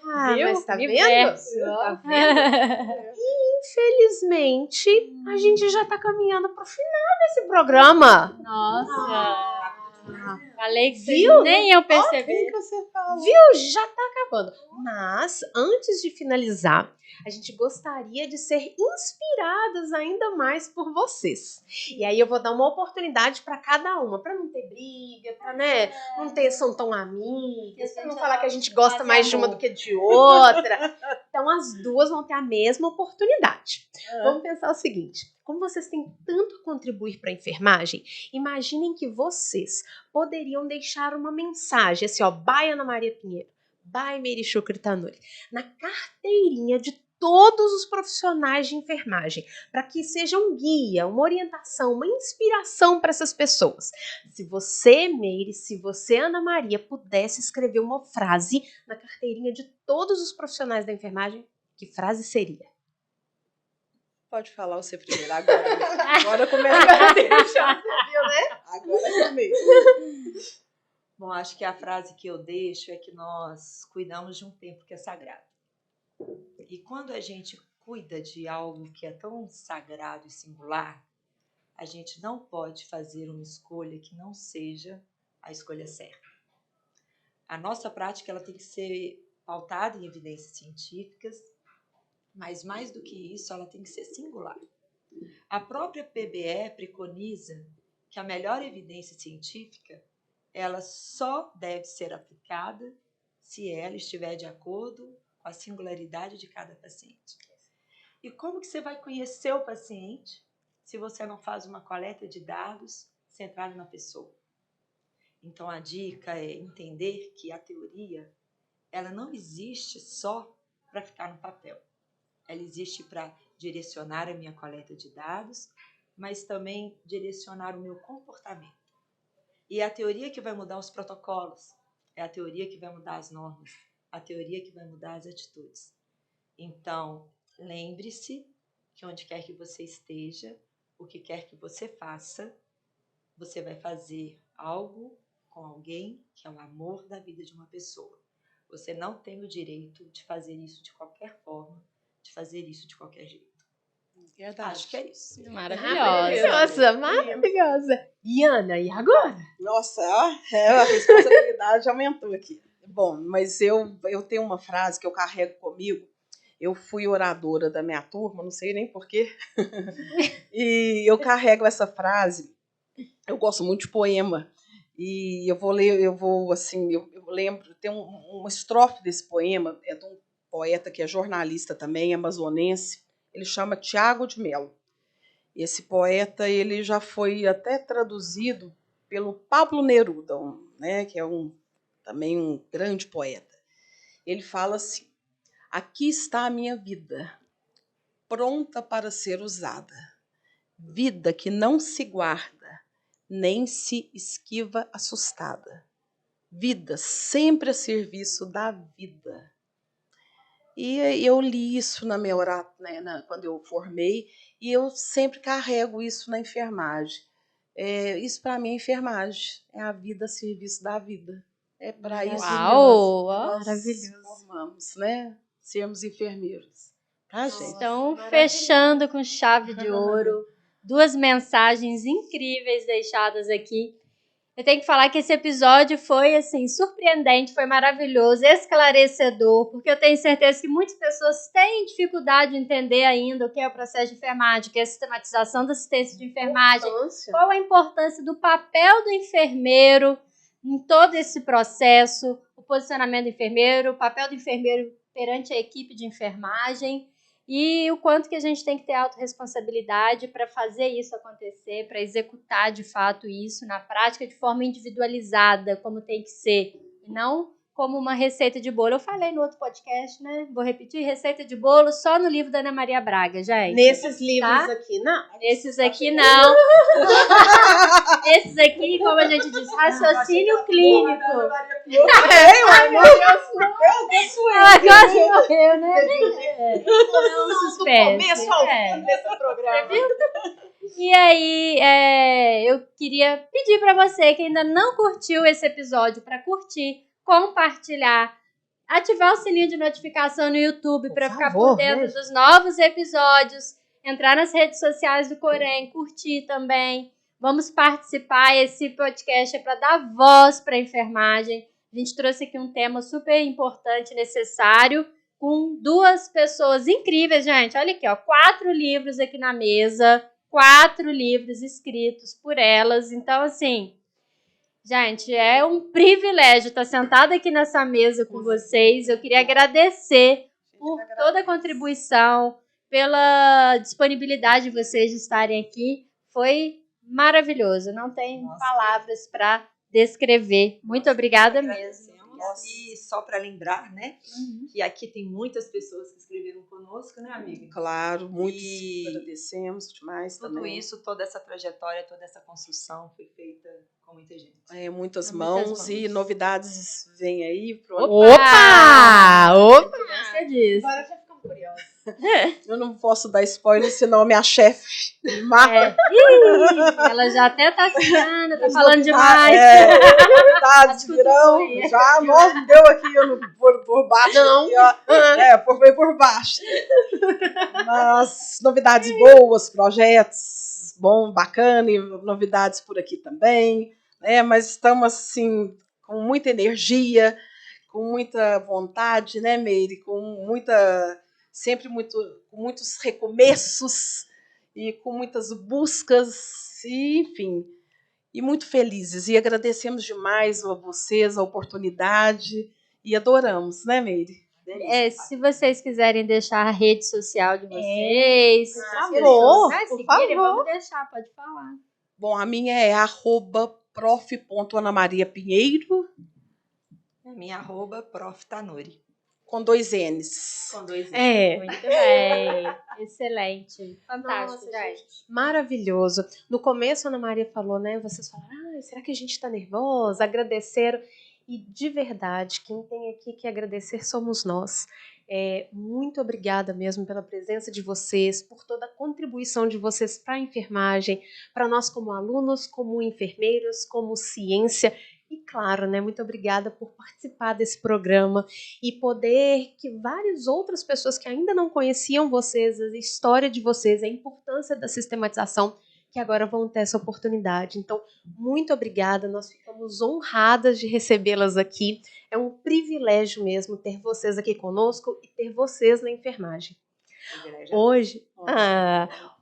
[SPEAKER 2] Ah,
[SPEAKER 1] Viu?
[SPEAKER 2] mas tá
[SPEAKER 1] Universo,
[SPEAKER 2] vendo?
[SPEAKER 1] ó.
[SPEAKER 2] Tá vendo? Infelizmente, a gente já tá caminhando pro final desse programa.
[SPEAKER 1] Nossa. Falei que vocês
[SPEAKER 2] Viu?
[SPEAKER 1] nem eu
[SPEAKER 3] Bem
[SPEAKER 1] percebi.
[SPEAKER 3] que você fala.
[SPEAKER 2] Viu? Já tá acabando. Mas, antes de finalizar, a gente gostaria de ser inspiradas ainda mais por vocês. E aí eu vou dar uma oportunidade para cada uma, para não ter briga, para, né, não ter são tão amigas, para não falar que a gente gosta mais de uma do que de outra. Então as duas vão ter a mesma oportunidade. Vamos pensar o seguinte: como vocês têm tanto a contribuir para a enfermagem, imaginem que vocês poderiam deixar uma mensagem assim, ó, by Ana Maria Pinheiro, by Meire Chucre Tanuri, na carteirinha de todos os profissionais de enfermagem, para que seja um guia, uma orientação, uma inspiração para essas pessoas. Se você, Meire, se você, Ana Maria, pudesse escrever uma frase na carteirinha de todos os profissionais da enfermagem, que frase seria?
[SPEAKER 3] Pode falar você primeiro, agora. Agora começa. Agora começa.
[SPEAKER 4] Bom, acho que a frase que eu deixo é que nós cuidamos de um tempo que é sagrado. E quando a gente cuida de algo que é tão sagrado e singular, a gente não pode fazer uma escolha que não seja a escolha certa. A nossa prática ela tem que ser pautada em evidências científicas, mas mais do que isso, ela tem que ser singular. A própria PBE preconiza que a melhor evidência científica ela só deve ser aplicada se ela estiver de acordo com a singularidade de cada paciente. E como que você vai conhecer o paciente se você não faz uma coleta de dados centrada na pessoa? Então, a dica é entender que a teoria ela não existe só para ficar no papel. Ela existe para direcionar a minha coleta de dados, mas também direcionar o meu comportamento. E é a teoria que vai mudar os protocolos, é a teoria que vai mudar as normas, a teoria que vai mudar as atitudes. Então, lembre-se que onde quer que você esteja, o que quer que você faça, você vai fazer algo com alguém que é o amor da vida de uma pessoa. Você não tem o direito de fazer isso de qualquer forma, de fazer isso de qualquer jeito.
[SPEAKER 3] Verdade.
[SPEAKER 4] Acho que é isso.
[SPEAKER 1] Maravilhosa.
[SPEAKER 2] Maravilhosa. E Ana, e agora?
[SPEAKER 3] Nossa, a responsabilidade aumentou aqui. Bom, mas eu tenho uma frase que eu carrego comigo. Eu fui oradora da minha turma, não sei nem porquê. E eu carrego essa frase. Eu gosto muito de poema. E eu lembro, tem uma estrofe desse poema, é de um poeta que é jornalista também, amazonense. Ele chama Tiago de Mello. Esse poeta ele já foi até traduzido pelo Pablo Neruda, né, que é também um grande poeta. Ele fala assim: aqui está a minha vida, pronta para ser usada. Vida que não se guarda, nem se esquiva assustada. Vida sempre a serviço da vida. E eu li isso na minha quando eu formei, e eu sempre carrego isso na enfermagem. Isso para mim é enfermagem, é a vida a serviço da vida. É para isso que nós formamos, né? Sermos enfermeiros. Tá, gente?
[SPEAKER 1] Então, fechando com chave de ouro, 2 mensagens incríveis deixadas aqui. Eu tenho que falar que esse episódio foi, assim, surpreendente, foi maravilhoso, esclarecedor, porque eu tenho certeza que muitas pessoas têm dificuldade de entender ainda o que é o processo de enfermagem, o que é a sistematização da assistência de enfermagem, qual a importância do papel do enfermeiro em todo esse processo, o posicionamento do enfermeiro, o papel do enfermeiro perante a equipe de enfermagem, e o quanto que a gente tem que ter autorresponsabilidade para fazer isso acontecer, para executar de fato isso na prática de forma individualizada, como tem que ser, e não como uma receita de bolo. Eu falei no outro podcast, né? Vou repetir, receita de bolo só no livro da Ana Maria Braga, gente.
[SPEAKER 2] Nesses livros aqui, não.
[SPEAKER 1] Nesses aqui, não. Esses aqui, como a gente diz, raciocínio clínico. Ela quase morreu, né? É um suspense.
[SPEAKER 2] Começo ao fim desse programa.
[SPEAKER 1] E aí, eu queria pedir para você que ainda não curtiu esse episódio, para curtir, compartilhar, ativar o sininho de notificação no YouTube para ficar por dentro dos novos episódios, entrar nas redes sociais do Corém, curtir também. Vamos participar. Esse podcast é para dar voz para a enfermagem. A gente trouxe aqui um tema super importante, necessário, com 2 pessoas incríveis, gente. Olha aqui, ó, 4 livros aqui na mesa, 4 livros escritos por elas. Então, assim, gente, é um privilégio estar sentada aqui nessa mesa com vocês. Eu queria agradecer por toda a contribuição, pela disponibilidade de vocês de estarem aqui. Foi maravilhoso. Não tem palavras para descrever. Muito obrigada mesmo.
[SPEAKER 4] E só para lembrar, né, que aqui tem muitas pessoas que escreveram conosco, né, amiga?
[SPEAKER 3] Claro, muitos agradecemos demais
[SPEAKER 4] tudo
[SPEAKER 3] também.
[SPEAKER 4] Isso, toda essa trajetória, toda essa construção foi feita com muita gente.
[SPEAKER 3] Muitas mãos e novidades vêm aí.
[SPEAKER 1] Opa! Você disse.
[SPEAKER 2] Agora já ficamos curiosos.
[SPEAKER 3] Eu não posso dar spoiler, senão minha chefe me mata.
[SPEAKER 1] Ela já até tá ficando, tá falando demais.
[SPEAKER 3] Novidades virão. Já, nós deu aqui por baixo.
[SPEAKER 2] Não.
[SPEAKER 3] Foi por baixo. Mas novidades boas, projetos bacana, e novidades por aqui também. Mas estamos assim, com muita energia, com muita vontade, né, Meire? Com muitos recomeços e com muitas buscas, e, enfim, e muito felizes. E agradecemos demais a vocês a oportunidade e adoramos, né, Meire?
[SPEAKER 1] Se vocês quiserem deixar a rede social de vocês,
[SPEAKER 2] por favor,
[SPEAKER 1] vamos deixar, pode falar.
[SPEAKER 3] Bom, a minha é @prof.anamariapinheiro.
[SPEAKER 4] A minha @proftanori.
[SPEAKER 3] Com 2 N's.
[SPEAKER 4] Com 2 N's.
[SPEAKER 1] Muito bem. Excelente. Fantástico, gente.
[SPEAKER 2] Maravilhoso. No começo, a Ana Maria falou, né? Vocês falaram, será que a gente tá nervosa? Agradeceram. E, de verdade, quem tem aqui que agradecer somos nós. Muito obrigada mesmo pela presença de vocês, por toda a contribuição de vocês para a enfermagem, para nós como alunos, como enfermeiros, como ciência. E claro, né, muito obrigada por participar desse programa e poder que várias outras pessoas que ainda não conheciam vocês, a história de vocês, a importância da sistematização, que agora vão ter essa oportunidade. Então, muito obrigada, nós ficamos honradas de recebê-las aqui. É um privilégio mesmo ter vocês aqui conosco e ter vocês na enfermagem.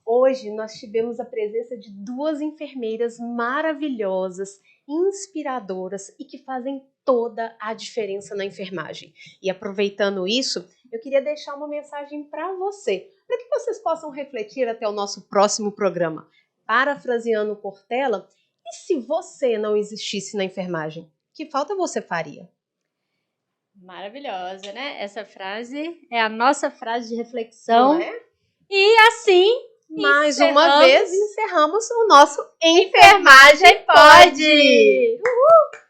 [SPEAKER 2] Hoje nós tivemos a presença de 2 enfermeiras maravilhosas, inspiradoras e que fazem toda a diferença na enfermagem. E aproveitando isso, eu queria deixar uma mensagem para você, para que vocês possam refletir até o nosso próximo programa. Parafraseando Cortella, e se você não existisse na enfermagem, que falta você faria?
[SPEAKER 1] Maravilhosa, né? Essa frase é a nossa frase de reflexão.
[SPEAKER 2] Não é?
[SPEAKER 1] E assim,
[SPEAKER 2] mais uma vez, encerramos o nosso Enfermagem
[SPEAKER 1] Pode! Uhul!